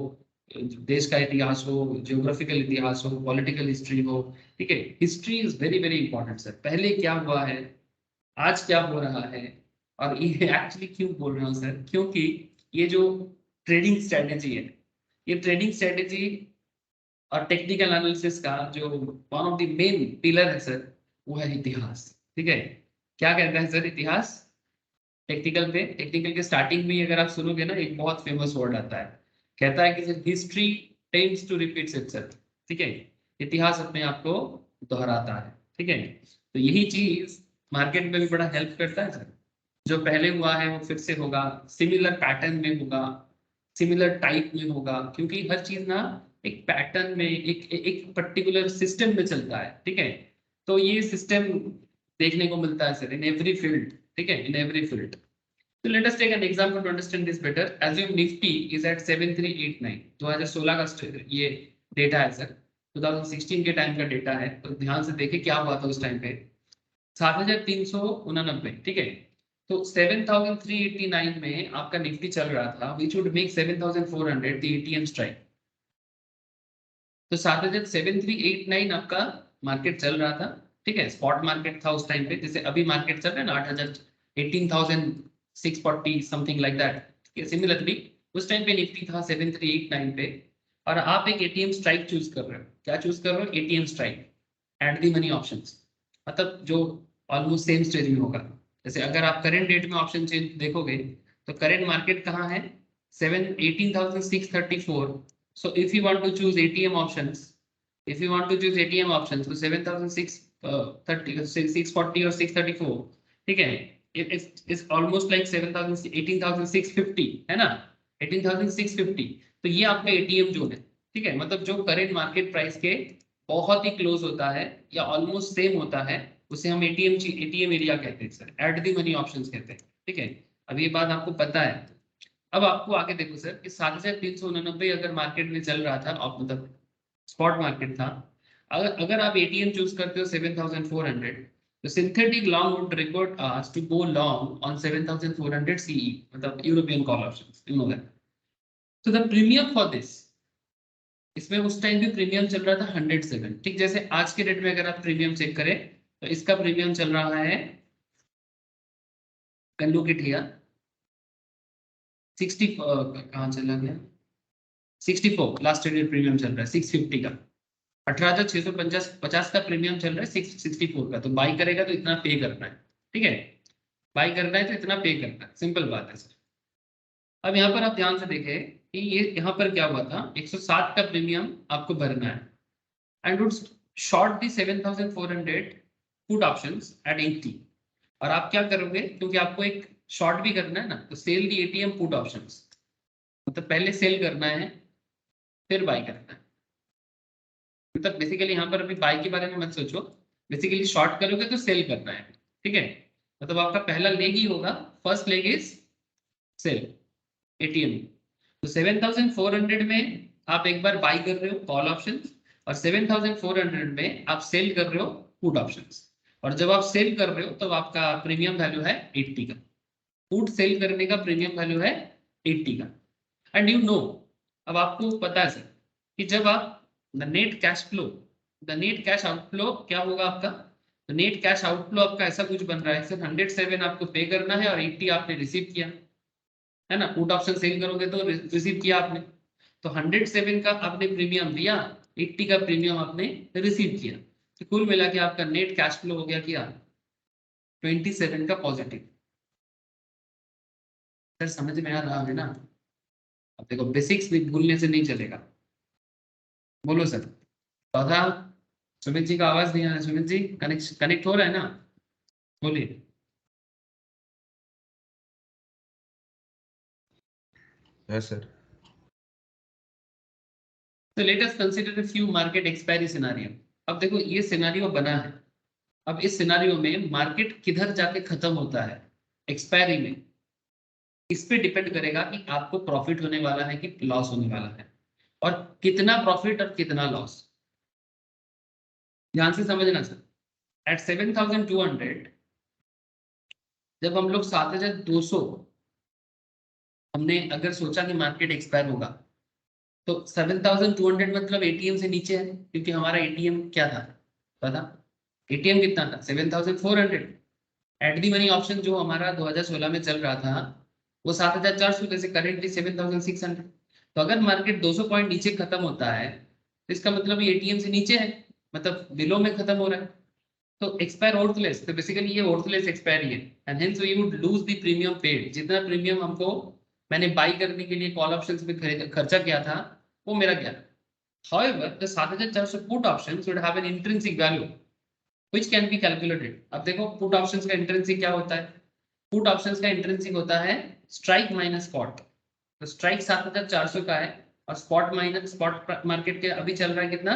देश का इतिहास हो, जियोग्राफिकल इतिहास हो, पॉलिटिकल हिस्ट्री हो, ठीक है। History is very very important sir. पहले क्या हुआ है, आज क्या हो रहा है। और ये एक्चुअली क्यों बोल रहा हूँ सर, क्योंकि ये जो ट्रेडिंग स्ट्रेटेजी है, ये ट्रेडिंग स्ट्रेटेजी और टेक्निकल एनालिसिस का जो one of the main pillar है सर, वो है इतिहास, ठीक है। क्या कहता है सर इतिहास टेक्निकल पे? टेक्निकल के स्टार्टिंग में अगर आप सुनोगे ना, एक बहुत फेमस वर्ड आता है, कहता है कि history tends to repeats itself, ठीक है। इतिहास अपने आप को दोहराता है, ठीक है। तो यही चीज मार्केट में भी बड़ा हेल्प करता है सर। जो पहले हुआ है वो फिर से होगा, सिमिलर पैटर्न में होगा, सिमिलर टाइप में होगा, क्योंकि हर चीज ना एक पैटर्न में, एक पर्टिकुलर सिस्टम में चलता है, ठीक है। तो ये सिस्टम देखने को मिलता है सर इन एवरी फील्ड, ठीक है, in every field. So let us take an example to understand this better. Assume Nifty is at 7389. 2016 का ये डेटा है सर, 2016 के टाइम का डेटा है। तो ध्यान से देखिए क्या हुआ था उस टाइम पे, 7389, ठीक है। तो 7389 में आपका निफ्टी चल रहा था, which would make 7400 the ATM strike। तो 7389 आपका मार्केट चल रहा था, ठीक है, स्पॉट मार्केट था उस टाइम पे। जैसे अभी मार्केट चल रहा है ना 18,640 समथिंग लाइक दैट। सिमिलरली उस टाइम पे निफ्टी था 7389 पे, और आप एक एटीएम स्ट्राइक चूज कर रहे हो। क्या चूज कर रहे हो? ATM strike at the money options. मतलब जो ऑलमोस्ट सेम स्टेज में होगा। जैसे अगर आप करेंट डेट में ऑप्शन चेंज देखोगे तो करेंट मार्केट कहाँ है 18,634। So if you want to choose ATM options, if you want to choose ATM options तो 7,630 640 और 634, ठीक है, इट्स ऑलमोस्ट लाइक 7,000 18,650 है ना, 18,650। तो ये आपका एटीएम जोन है, ठीक है, मतलब जो करेंट मार्केट प्राइस के बहुत ही क्लोज होता है या ऑलमोस्ट सेम होता है, उसे हम एटीएम एरिया कहते हैं sir, eight the money options कहते हैं, ठीक है। अब ये बात आपको पता है। अब आपको आगे देखो सर कि 7,389 अगर मार्केट में चल रहा था, और मतलब स्पॉट मार्केट था, अगर आप एटीएम चूज करते हो 7,400, तो synthetic long would record us to go long on 7,400 CE, मतलब European call options, you know that. तो द प्रीमियम फॉर दिस, इसमें उस टाइम भी प्रीमियम चल रहा था 107, ठीक जैसे आज के डेट में अगर आप प्रीमियम चेक करें तो इसका प्रीमियम चल रहा है, कैन लुक इट हियर, 60 कहाँ चला गया, 64 लास्ट ट्रेडेड प्रीमियम चल रहा है, 650 का, 18,650 का प्रीमियम चल रहा है 664 का। तो बाई करेगा तो इतना पे करना है, ठीक है, बाई करना है तो इतना पे करना है, सिंपल बात है सर। अब यहाँ पर आप ध्यान से देखें कि ये यहाँ पर क्या हुआ था, 107 का प्रीमियम आपको भरना है and would short the 7,400 put options at 80। और आप क्या करोगे, क्योंकि आपको एक शॉर्ट भी करना है ना, तो सेल दी एटीएम पुट ऑप्शंस, मतलब पहले सेल करना है फिर बाई करना है। मतलब बेसिकली यहाँ पर अभी बाई के बारे में मत सोचो, बेसिकली शॉर्ट करोगे तो सेल करना है, ठीक है, मतलब आपका पहला लेग ही होगा, first leg is sell ATM. तो 7,400 में आप एक बार बाई कर रहे हो कॉल ऑप्शन, और 7,400 में आप सेल कर रहे हो पुट ऑप्शंस। और जब आप सेल कर रहे हो तो आपका प्रीमियम वैल्यू है 80 का, पुट सेल करने का प्रीमियम वैल्यू है 80 का। एंड यू नो, अब आपको पता है सर कि जब आप the net cash flow, the net cash outflow क्या होगा आपका, तो नेट कैश आउटफ्लो आपका ऐसा कुछ बन रहा है सर, 107 आपको पे करना है और 80 आपने रिसीव किया है ना, पुट ऑप्शन सेल करोगे तो रिसीव किया आपने, तो 107 का आपने प्रीमियम दिया, 80 का प्रीमियम आपने रिसीव किया, तो कुल मिला के आपका नेट कैश फ्लो हो गया क्या 27 का पॉजिटिव। सर समझ में आ रहा है ना, अब देखो बेसिक्स भी भूलने से नहीं चलेगा। बोलो सर, पौधा, सुमित जी का आवाज नहीं आ रहा, सुमित जी कनेक्ट हो रहा है ना, बोलिए। Yes, sir. तो let us consider a few market expiry scenario. अब देखो ये सिनेरियो बना है, अब इस सिनेरियो में मार्केट किधर जाके खत्म होता है एक्सपायरी में, इस पे डिपेंड करेगा कि आपको प्रॉफिट होने वाला है कि लॉस होने वाला है, और कितना प्रॉफिट और कितना लॉस। ध्यान से समझना सर, एट 7,200 जब हम लोग 7,200 हमने अगर सोचा कि मार्केट एक्सपायर होगा, तो 7,200 मतलब एटीएम से नीचे है, क्योंकि हमारा एटीएम क्या था पता, एटीएम कितना था 7,400। एट दी मनी ऑप्शन जो हमारा 2016 में चल रहा था वो 7,400, जैसे करेंटली 7,600। तो अगर मार्केट 200 पॉइंट नीचे खत्म होता है तो इसका मतलब ये एटीएम से नीचे है, मतलब बिलो में खत्म हो रहा है, तो एक्सपायर वर्थलेस, तो बेसिकली ये वर्थलेस एक्सपायरी है and hence we would lose the premium paid. जितना प्रीमियम हमको मैंने बाई करने के लिए कॉल ऑप्शंस में खर्चा किया था वो मेरा गया। However, the 7,400 put options would have an intrinsic value which can be calculated। अब देखो पुट ऑप्शंस का इंट्रिंसिक क्या होता है, पुट ऑप्शंस का इंट्रिंसिक होता है स्ट्राइक माइनस स्पॉट। तो स्ट्राइक 7,400 का है और स्पॉट माइनस स्पॉट मार्केट के अभी चल रहा है कितना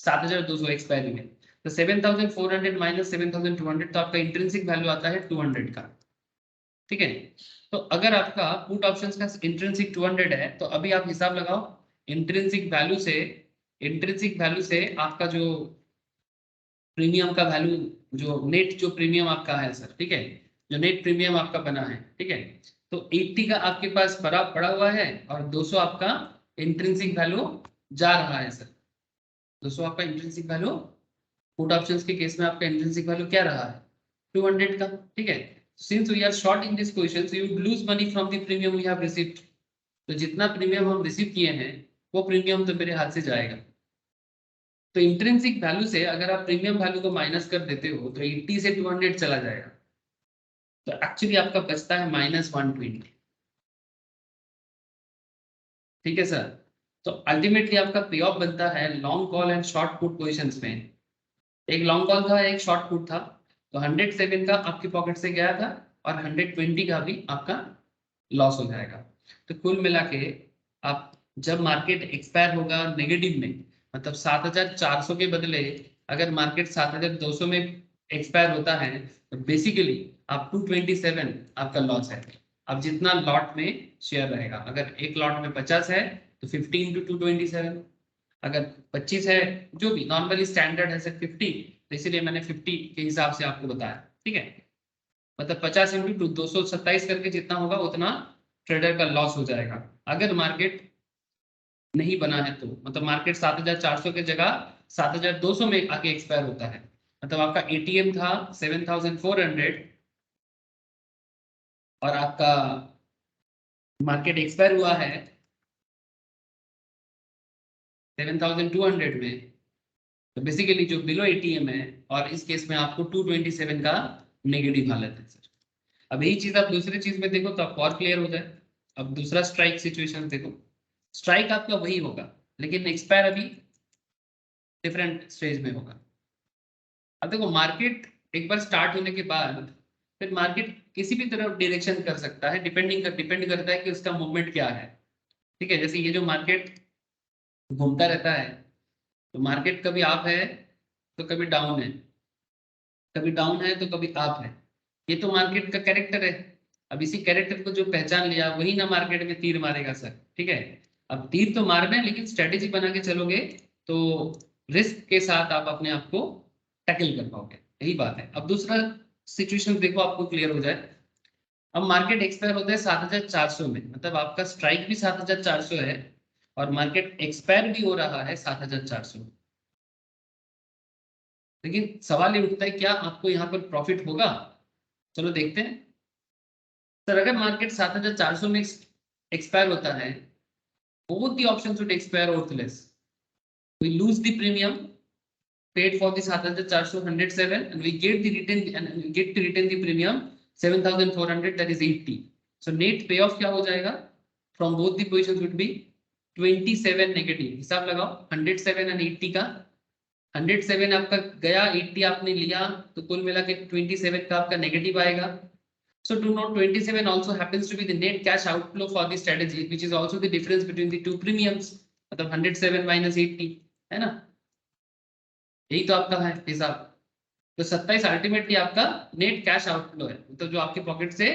7,200 एक्सपायरी में, तो 7,400 माइनस 7,200 तो आपका इंट्रिंसिक वैल्यू आता है 200 का, ठीक है। तो अगर आपका पुट ऑप्शंस का इंट्रिंसिक 200 है तो अभी आप हिसाब लगाओ, इंट्रिंसिक वैल्यू से आपका जो प्रीमियम का वैल्यू, जो नेट जो प्रीमियम आपका है सर, ठीक है, जो नेट प्रीमियम आपका बना है, ठीक है, तो 80 का आपके पास पड़ा हुआ है और 200 आपका इंट्रिंसिक वैल्यू जा रहा है सर, 200 आपका इंट्रिंसिक वैल्यू, पुट ऑप्शंस के केस में आपका इंट्रिंसिक वैल्यू क्या रहा है 200 का, ठीक है। Since we are short in this question you would lose money from the premium we have received. तो जितना प्रीमियम हम रिसीव किए हैं वो प्रीमियम तो मेरे हाथ से जाएगा, तो इंट्रिंसिक वैल्यू से अगर आप प्रीमियम वैल्यू को माइनस कर देते हो तो 80 से 200 चला जाएगा, तो एक्चुअली आपका बचता है -120। ठीक है सर। तो अल्टीमेटली आपका पे ऑफ बनता है long call and short put positions में। एक लॉन्ग कॉल था, एक शॉर्ट पुट था, तो 107 का आपकी पॉकेट से गया था और 120 का भी आपका लॉस हो जाएगा। तो कुल मिला के आप जब मार्केट एक्सपायर होगा नेगेटिव में, मतलब 7400 के बदले अगर मार्केट 7200 में एक्सपायर होता है, तो बेसिकली आप 227 आपका लॉस है। अब जितना लॉट में शेयर रहेगा, अगर एक लॉट में 50 है तो 50 इंटू 227, अगर 25 है, जो भी नॉर्मली स्टैंडर्ड है सर 50, तो इसीलिए मैंने 50 के हिसाब से आपको बताया। ठीक है, मतलब 50 इंटू 227 करके जितना होगा उतना ट्रेडर का लॉस हो जाएगा अगर मार्केट नहीं बना है तो। मतलब मार्केट 7400 की जगह 7200 में आके एक्सपायर होता है, मतलब आपका एटीएम था 7400 और आपका मार्केट एक्सपायर हुआ है 7200 में, तो बेसिकली जो बिलो एटीएम है, और इस केस में आपको 227 का नेगेटिव हालत है सर। अब यही चीज आप दूसरी चीज में देखो तो आपको और क्लियर हो जाए। अब दूसरा स्ट्राइक सिचुएशन देखो, स्ट्राइक आपका वही होगा लेकिन एक्सपायर अभी डिफरेंट स्टेज में होगा। अब देखो मार्केट एक बार स्टार्ट होने के बाद फिर मार्केट किसी भी तरफ डायरेक्शन कर सकता है, डिपेंड करता है कि उसका मूवमेंट क्या है। ठीक है, जैसे ये जो मार्केट घूमता रहता है, तो मार्केट कभी अप है तो कभी डाउन है, कभी डाउन है तो कभी अप है। ये तो मार्केट का कैरेक्टर है। अब इसी कैरेक्टर को जो पहचान लिया वही ना मार्केट में तीर मारेगा सर। ठीक है, अब तीर तो मारना है लेकिन स्ट्रेटेजी बना के चलोगे तो रिस्क के साथ आप अपने आप को टैकल कर पाओगे, यही बात है। अब दूसरा सिचुएशन देखो आपको क्लियर हो जाए। अब मार्केट एक्सपायर होता है 7400 में, मतलब आपका स्ट्राइक भी 7400 है और मार्केट एक्सपायर भी हो रहा है 7400 में। लेकिन सवाल ये उठता है क्या आपको यहाँ पर प्रॉफिट होगा? चलो देखते हैं सर। अगर मार्केट 7400 में एक्सपायर होता है, both the options would expire worthless. We lose the premium paid for the 7400 and we get to retain the premium 7400, that is 80. So net payoff क्या हो जाएगा from both the positions would be 27 negative। हिसाब लगाओ 107 and 80 का। 107 आपका गया, 80 आपने लिया, तो कुल मिला के 27 का आपका नेगेटिव आएगा। So to note, 27 also happens to be the net cash outflow for the strategy, which is also the difference between the two premiums, मतलब 107 minus 80 है ना, यही तो आपका है हिसाब। तो 27 अल्टीमेटली आपका नेट कैश आउटफ्लो है, मतलब जो आपके पॉकेट से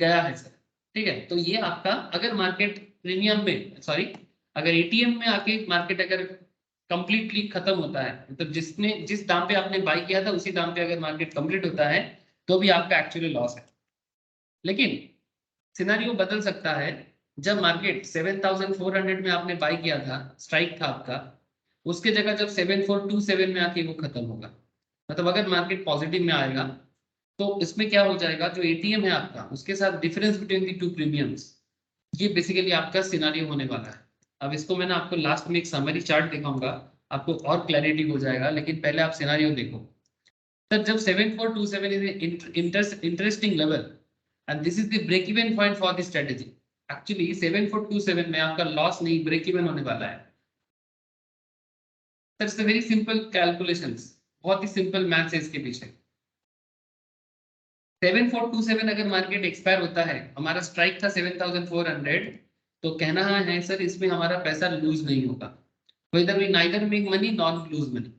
गया है सर। ठीक है, तो ये आपका अगर मार्केट प्रीमियम में, सॉरी, अगर एटीएम में आके मार्केट अगर कंप्लीटली खत्म होता है, मतलब जिस दाम पे आपने बाई किया था उसी दाम पे अगर मार्केट कंप्लीट होता है तो भी आपका एक्चुअली लॉस है। लेकिन सिनेरियो बदल सकता है जब मार्केट 7400 में आपने बाई किया था, स्ट्राइक था आपका, उसके जगह जब 7427 में आके वो खत्म होगा, मतलब अगर मार्केट पॉजिटिव में आएगा तो इसमें क्या हो जाएगा, जो एटीएम है आपका उसके साथ difference between the two premiums, ये बेसिकली आपका सिनेरियो होने वाला है। अब इसको मैंने आपको लास्ट में एक समरी चार्ट दिखाऊंगा, आपको और क्लैरिटी हो जाएगा, लेकिन पहले आप सिनेरियो देखो। सर जब 7427 is interesting level and this is the break even point for the strategy. Actually 7427 में आपका लॉस नहीं, ब्रेक इवन होने वाला है। That's a very simple calculations, बहुत ही सिंपल मैथ्स है इसके पीछे। 7427 अगर मार्केट एक्सपायर होता है, हमारा स्ट्राइक था 7400, तो कहना है सर इसमें हमारा पैसा लूज नहीं होगा, whether we neither make money nor lose money,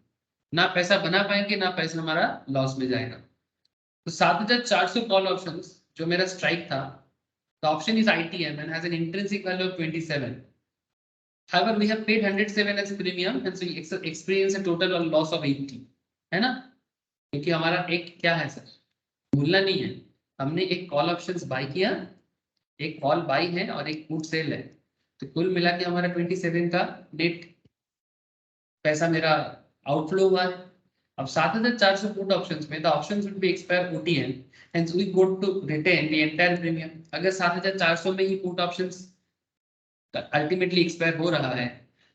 ना पैसा बना पाएंगे ना पैसा हमारा लॉस में जाएगा। तो 7400 कॉल ऑप्शंस जो मेरा स्ट्राइक था, the option is ITM and has an intrinsic value of 27. However, we have paid 107 as premium and so we experience a total loss of 80, है ना? क्योंकि हमारा एक क्या है सर, भूलना नहीं है, हमने एक कॉल ऑप्शंस बाय किया, एक कॉल बाय है और एक पुट सेल है, तो कुल मिला के हमारा 27 का नेट पैसा मेरा आउटफ्लो हुआ है। अब 7400 पुट ऑप्शंस में the options would be expire OTM, hence we go to retain the entire premium। अगर 7400 में ही पुट ऑप्शंस अल्टीमेटली एक्सपायर हो रहा है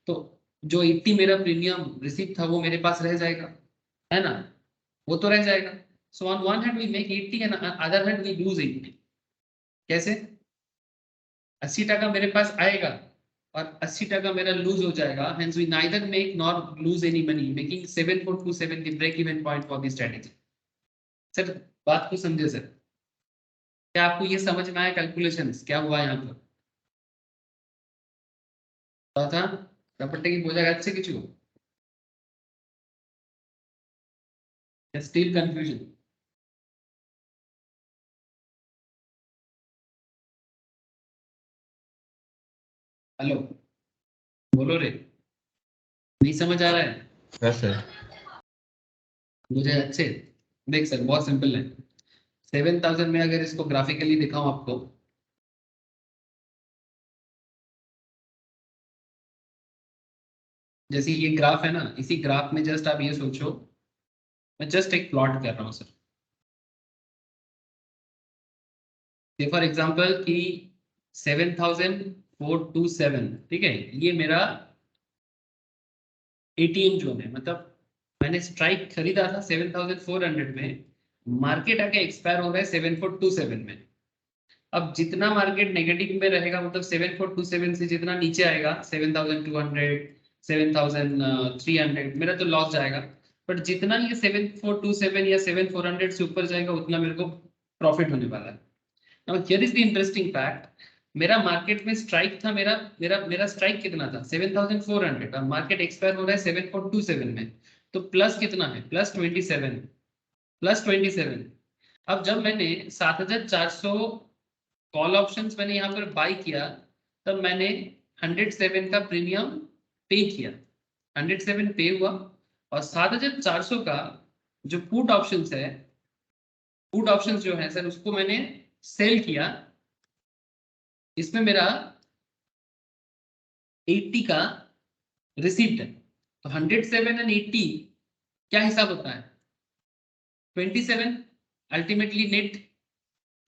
तो जो 80 मेरा प्रीमियम रिसीप्ट था वो मेरे पास रह जाएगा, है ना, वो तो रह जाएगा। So on one hand we make 80 and other hand we lose 80। कैसे? 80% मेरे पास आएगा और 80% मेरा लूज हो जाएगा, hence we neither make nor lose any money, making 7427 the break even point for the strategy. Sir बात को समझे सर? क्या आपको ये समझ में आया कैलकुलेशंस क्या हुआ यहाँ पर? था रपट्टे की बोझा अच्छे किचू स्टिल कंफ्यूजन? हेलो, बोलो रे, नहीं समझ आ रहा है? Yes, sir. मुझे अच्छे देख सर, बहुत सिंपल है। 7000 में अगर इसको ग्राफिकली दिखाऊं आपको, जैसे ये ग्राफ है ना, इसी ग्राफ में जस्ट आप ये सोचो, मैं जस्ट एक प्लॉट कर रहा हूँ सर। फॉर एग्जांपल कि 7427, ठीक है, ये मेरा एटीएम जोन है, मतलब मैंने स्ट्राइक खरीदा था 7400 में, मार्केट आके एक्सपायर हो रहा है 7427 में। अब जितना मार्केट नेगेटिव में रहेगा, मतलब 7427 से जितना नीचे आएगा 7200, 7300, मेरा तो लॉस जाएगा। बट जितना ये 7427 या 7400 से ऊपर जाएगा उतना मेरे को प्रॉफिट होने वाला है। Now here is the interesting fact, मेरा मार्केट में स्ट्राइक था, मेरा मेरा मेरा स्ट्राइक कितना था 7400 और मार्केट एक्सपायर हो रहा है 7427 में, तो प्लस कितना है, प्लस 27, प्लस 27। अब जब मैंने 7400 कॉल ऑप्शंस मैंने यहाँ पर बाई किया, तब मैंने 107 का प्रीमियम पे किया, 107 पे हुआ, और 7400 का जो पुट ऑप्शंस है, पुट ऑप्शंस जो है सर, उसको मैंने सेल किया। इसमें मेरा 80 का रिसीप्ट है, तो 107 एंड 80 क्या हिसाब होता है, 27 अल्टीमेटली नेट।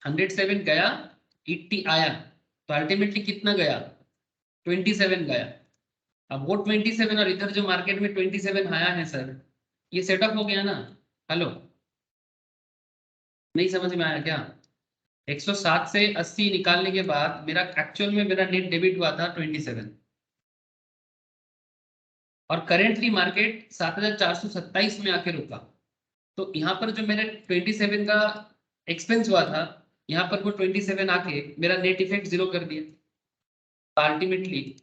107 गया, 80 आया, तो अल्टीमेटली कितना गया, 27 गया। अब वो 27 और इधर जो मार्केट में 27 आया है सर, ये सेटअप हो गया ना? हेलो, नहीं समझ में आया क्या? 107 से 80 निकालने के बाद मेरा एक्चुअल में मेरा नेट डेबिट हुआ था 27, और करेंटली मार्केट 7427 में आके रुका। तो यहाँ पर जो मेरे 27 का एक्सपेंस हुआ था, यहाँ पर वो 27 आके मेरा नेट इफेक्ट जीरो कर दिया। अल्टीमेटली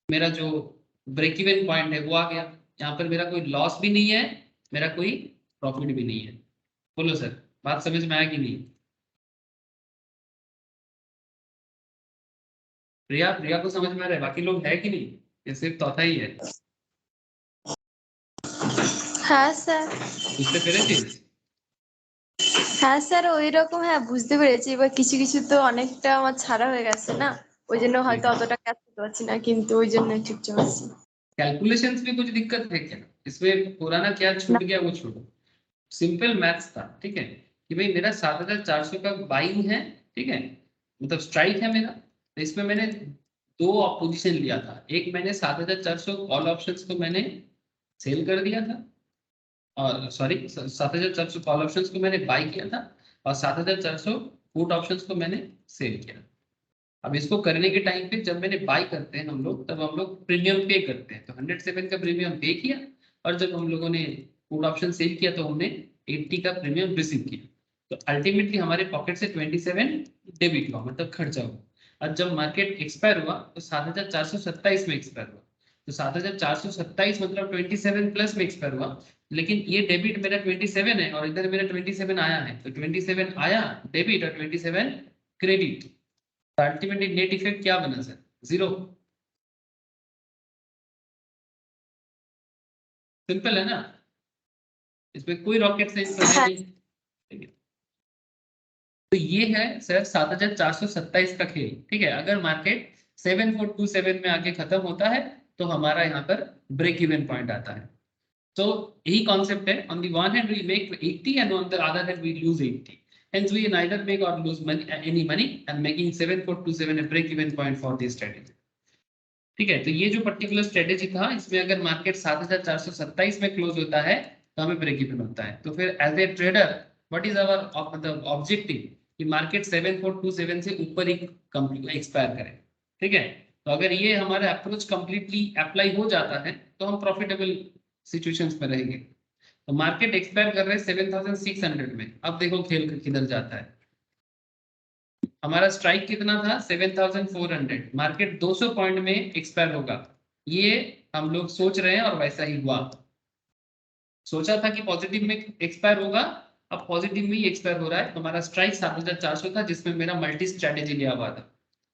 मेरा जो ब्रेक इवन पॉइंट है वो आ गया। यहाँ पर मेरा कोई लॉस भी नहीं है, मेरा कोई प्रॉफिट भी नहीं है। बोलो सर, बात समझ में आया कि नहीं? प्रिया, प्रिया को समझ में आ रहा है? बाकी लोग है कि नहीं, ये सिर्फ चौथा ही है? হ্যাঁ স্যার। বুঝতে পেরেছিস? হ্যাঁ স্যার, ওই রকম, হ্যাঁ বুঝতে পেরেছি। এবার কিছু কিছু তো অনেকটা আমার ছাড়া হয়ে গেছে না, ওই জন্য হয়তো অতটা ক্যাচ করতে পারছি না, কিন্তু ওই জন্য চুপচাপ আছি। कैलकुलेशंस में कुछ दिक्कत है क्या? इसमें पुराना क्या छूट गया वो छोड़ो, सिंपल मैथ्स था, ठीक है, कि भाई मेरा 7400 का बाइंग है, ठीक है, मतलब स्ट्राइक है मेरा, तो इसमें मैंने दो पोजीशन लिया था। एक मैंने 7400 कॉल ऑप्शंस को मैंने सेल कर दिया था, और सॉरी 7400 कॉल ऑप्शंस को मैंने बाई किया था, और 7400 पुट ऑप्शंस को मैंने सेल किया। अब इसको करने के टाइम पे जब मैंने बाई करते हैं हम लोग, तब हम लोग प्रीमियम पे करते हैं, तो 107 का प्रीमियम पे किया, और जब हम लोगों ने पुट ऑप्शन सेल किया तो हमने 80 का प्रीमियम रिसीव किया। तो अल्टीमेटली हमारे पॉकेट से 27 डेबिट हुआ, मतलब खर्चा हुआ। और जब मार्केट एक्सपायर हुआ तो 7427 में एक्सपायर हुआ, तो 7427 मतलब 27 प्लस में एक्सपायर हुआ। लेकिन ये डेबिट मेरा 27 है और इधर मेरा 27 आया है, तो 27 आया डेबिट और 27 क्रेडिट। अल्टीमेटली नेट इफेक्ट क्या बना सर, जीरो। सिंपल है ना, इसमें कोई रॉकेट साइंस तो है नहीं। तो ये है सर 7427 का खेल, ठीक है। अगर मार्केट 7427 में आके खत्म होता है तो हमारा यहाँ पर ब्रेक इवन पॉइंट आता है। तो यही कॉन्सेप्ट है, on the one hand we make 80 and on the other hand we lose 80, hence we neither make or lose money, any money, and making 7427 a break even point for this strategy. ठीक है, तो ये जो particular strategy था, इसमें अगर market 7427 में close होता है तो हमें ब्रेक इवन होता है। तो फिर as a trader what is our मतलब ऑब्जेक्टिव कि मार्केट 7427 से ऊपर ही एक्सपायर करे। ठीक है, तो अगर ये हमारा अप्रोच कंप्लीटली अप्लाई हो जाता है तो हम प्रॉफिटेबल सिचुएशंस में रहेंगे। तो मार्केट एक्सपायर कर रहे हैं 7600 में। अब देखो खेल किधर जाता है। हमारा स्ट्राइक कितना था 7400, मार्केट 200 पॉइंट में एक्सपायर होगा, ये हम लोग सोच रहे हैं और वैसा ही हुआ। सोचा था कि पॉजिटिव में एक्सपायर होगा, अब पॉजिटिव में ही एक्सपायर हो रहा है। हमारा स्ट्राइक 7400 था, जिसमें मेरा मल्टी स्ट्रेटेजी लिया हुआ था,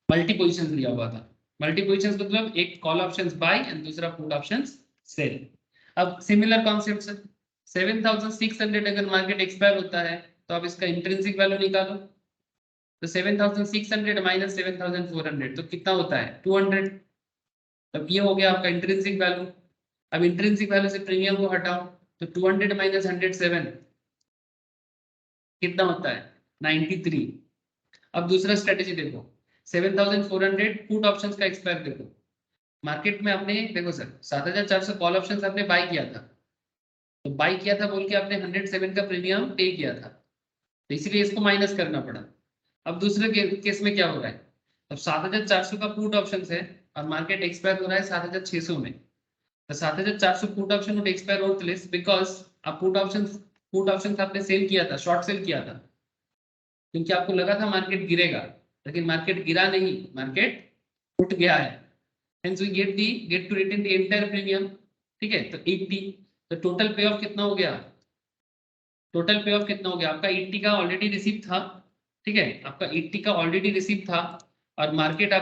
मल्टी पोजिशन लिया हुआ था। मल्टी पोजिशन मतलब एक कॉल ऑप्शन बाय एंड दूसरा पुट ऑप्शन सेल। अब सिमिलर कॉन्सेप्ट है, 7600 अगर मार्केट एक्सपायर होता है तो अब इसका इंट्रिंसिक वैल्यू निकालो। तो 7600 माइनस 7400 तो कितना होता है 200। अब ये हो गया आपका इंट्रिंसिक वैल्यू। अब इंट्रिंसिक वैल्यू से प्रीमियम को हटाओ तो 200 माइनस 107 कितना होता है 93। अब दूसरा स्ट्रेटेजी देखो, 7400 पुट ऑप्शंस का एक्सपायर देखो। मार्केट में आपने देखो सर 7400 कॉल ऑप्शंस आपने बाय किया था, तो बाय किया था बोल के आपने 107 का प्रीमियम पे किया था, तो इसलिए इसको माइनस करना पड़ा। अब दूसरे केस में क्या हो रहा है, अब 7400 का पुट ऑप्शन है और मार्केट एक्सपायर हो रहा है 7600 में। तो 7400 put option would expire worthless because आप पुट ऑप्शन आपने सेल किया था, शॉर्ट सेल किया था, क्योंकि आपको लगा था मार्केट गिरेगा, लेकिन मार्केट गिरा नहीं, मार्केट उठ गया है। Hence we get to retain the entire premium। ठीक है, तो 80, तो टोटल पे ऑफ कितना हो गया, टोटल पे ऑफ कितना हो गया आपका 80 का ऑलरेडी रिसीव था। ठीक है, आपका 80 का ऑलरेडी रिसीव था और मार्केट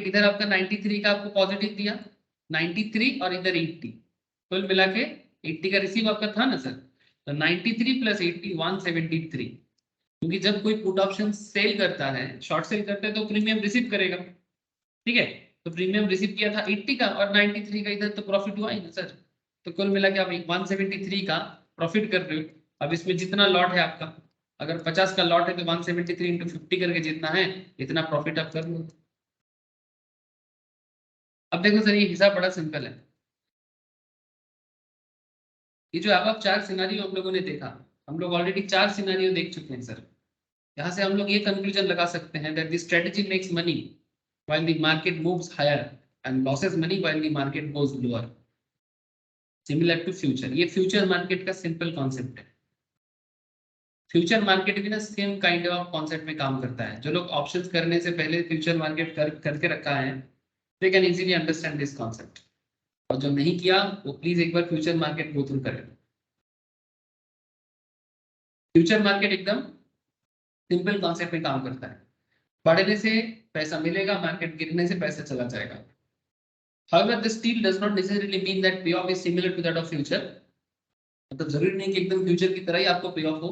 इधर आपका 93 का आपको पॉजिटिव दिया, 93 और इधर 80, कुल मिला के 80 का रिसीव आपका था ना सर, तो 93 प्लस 80 173। क्योंकि जब कोई पुट ऑप्शन सेल करता है, शॉर्ट सेल करता है, तो प्रीमियम रिसीव करेगा। ठीक है, तो प्रीमियम रिसीव किया था 80 का और 93 का इधर तो प्रॉफिट हुआ ही ना सर, तो कुल मिला के आप 173 का प्रॉफिट कर रहे हो। अब इसमें जितना लॉट है आपका, अगर 50 का लॉट है तो 173 इंटू 50 करके जितना है इतना प्रॉफिट आप कर लो। अब देखो सर, ये हिसाब बड़ा सिंपल है। ये जो अब चार सिनारियो हम लोगों ने देखा, हम लोग ऑलरेडी 4 सिनारियो देख चुके हैं सर। यहाँ से हम लोग ये कंक्लूजन लगा सकते हैं that the strategy makes money while the market moves higher and loses money while the market goes lower, similar to future। ये फ्यूचर मार्केट का सिंपल कॉन्सेप्ट है। फ्यूचर मार्केट भी ना सेम काइंड ऑफ कॉन्सेप्ट में काम करता है। जो लोग ऑप्शंस करने से पहले फ्यूचर मार्केट करके रखा है, they can easily understand this concept, और जो नहीं किया वो प्लीज एक बार फ्यूचर मार्केट गो थ्रू करें। फ्यूचर मार्केट एकदम सिंपल कॉन्सेप्ट में काम करता है। बढ़ने से पैसा मिलेगा, मार्केट गिरने से पैसा चला जाएगा। However, this still does not necessarily mean that payoff is similar to that of future। मतलब जरूरी नहीं कि एकदम फ्यूचर की तरह ही आपको payoff हो,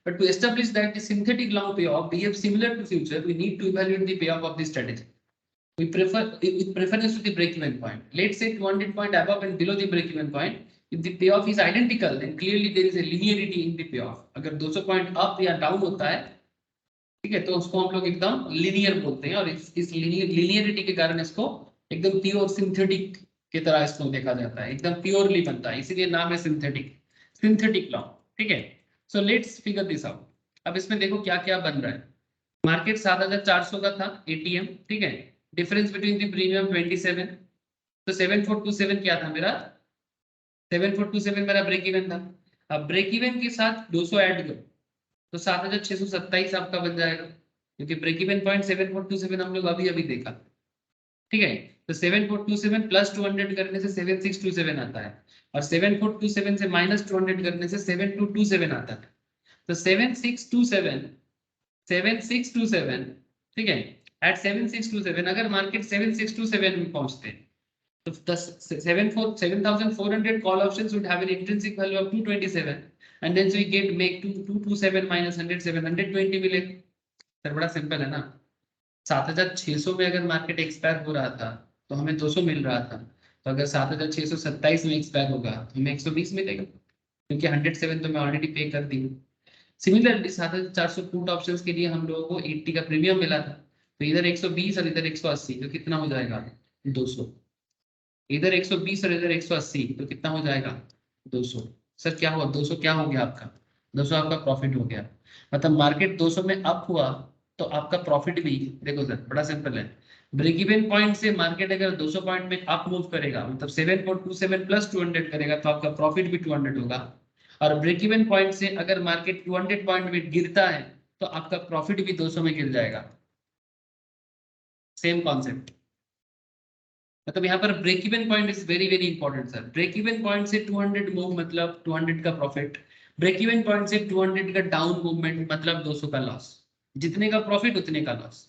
but to establish that the synthetic long payoff behaves similar to future, we need to evaluate the payoff of the strategy. We prefer with preference to the break-even point. Let's say 200 point above and below the break-even point. If the payoff is identical, then clearly there is a linearity in the payoff। अगर 200 point up या down होता है, ठीक है, तो उसको हम लोग एकदम लिनियर बोलते हैं, और इस लिनियरिटी के कारण इसको एकदम प्योर सिंथेटिक की तरह इसको देखा जाता है, एकदम प्योरली बनता है, इसीलिए नाम है सिंथेटिक लॉ। ठीक है, so let's figure this out. अब इसमें देखो क्या क्या बन रहा है। मार्केट 7400 का था एटीएम, ठीक है, डिफरेंस बिटवीन द प्रीमियम 27, तो 7427 क्या था मेरा, 7427 मेरा ब्रेक इवन था। अब ब्रेक इवन के साथ 200 ऐड करो तो 7627 आपका बन जाएगा, क्योंकि ब्रेक इवन पॉइंट 7427 हम लोग अभी देखा। ठीक है, तो 7427 प्लस 200 करने से 7627 आता है, और 7427 से माइनस 200 करने से 7227 आता है। तो 7627 ठीक है, एट 7627 अगर मार्केट 7627 में पहुंचते हैं तो 7400 call options would have an intrinsic value of 227, and then so we make 227 minus 107 120 मिले। सर बड़ा सिंपल है ना, 7600 में अगर मार्केट एक्सपायर हो रहा था तो हमें 200 मिल रहा था, तो अगर 7627 में एक्सपायर होगा तो हमें 120 मिलेगा, क्योंकि 107 तो मैं ऑलरेडी पे कर दी हूँ। सिमिलरली 7400 पुट ऑप्शंस के लिए हम लोगों को 80 का प्रीमियम मिला था, तो इधर 120 और इधर 180, तो कितना हो जाएगा 200। इधर 120 और इधर 180, तो कितना हो जाएगा 200। सर क्या हुआ 200, क्या हो गया आपका 200, आपका प्रॉफिट हो गया। मतलब मार्केट 200 में अप हुआ तो आपका प्रॉफिट भी, देखो सर बड़ा सिंपल है, ब्रेक इवन पॉइंट से मार्केट अगर 200 पॉइंट में अप मूव करेगा, मतलब 7.27 प्लस 200 करेगा, तो आपका प्रॉफिट भी 200 होगा। और ब्रेक इवन पॉइंट से अगर मार्केट 200 पॉइंट में गिरता है तो आपका प्रॉफिट भी 200 में गिर जाएगा। Same concept. मतलब यहाँ पर break even point is very very important sir. Break even point से 200 मूव मतलब 200 का प्रॉफिट, ब्रेक इवन पॉइंट से 200 का डाउन मूवमेंट मतलब 200 का लॉस। जितने का प्रॉफिट उतने का लॉस,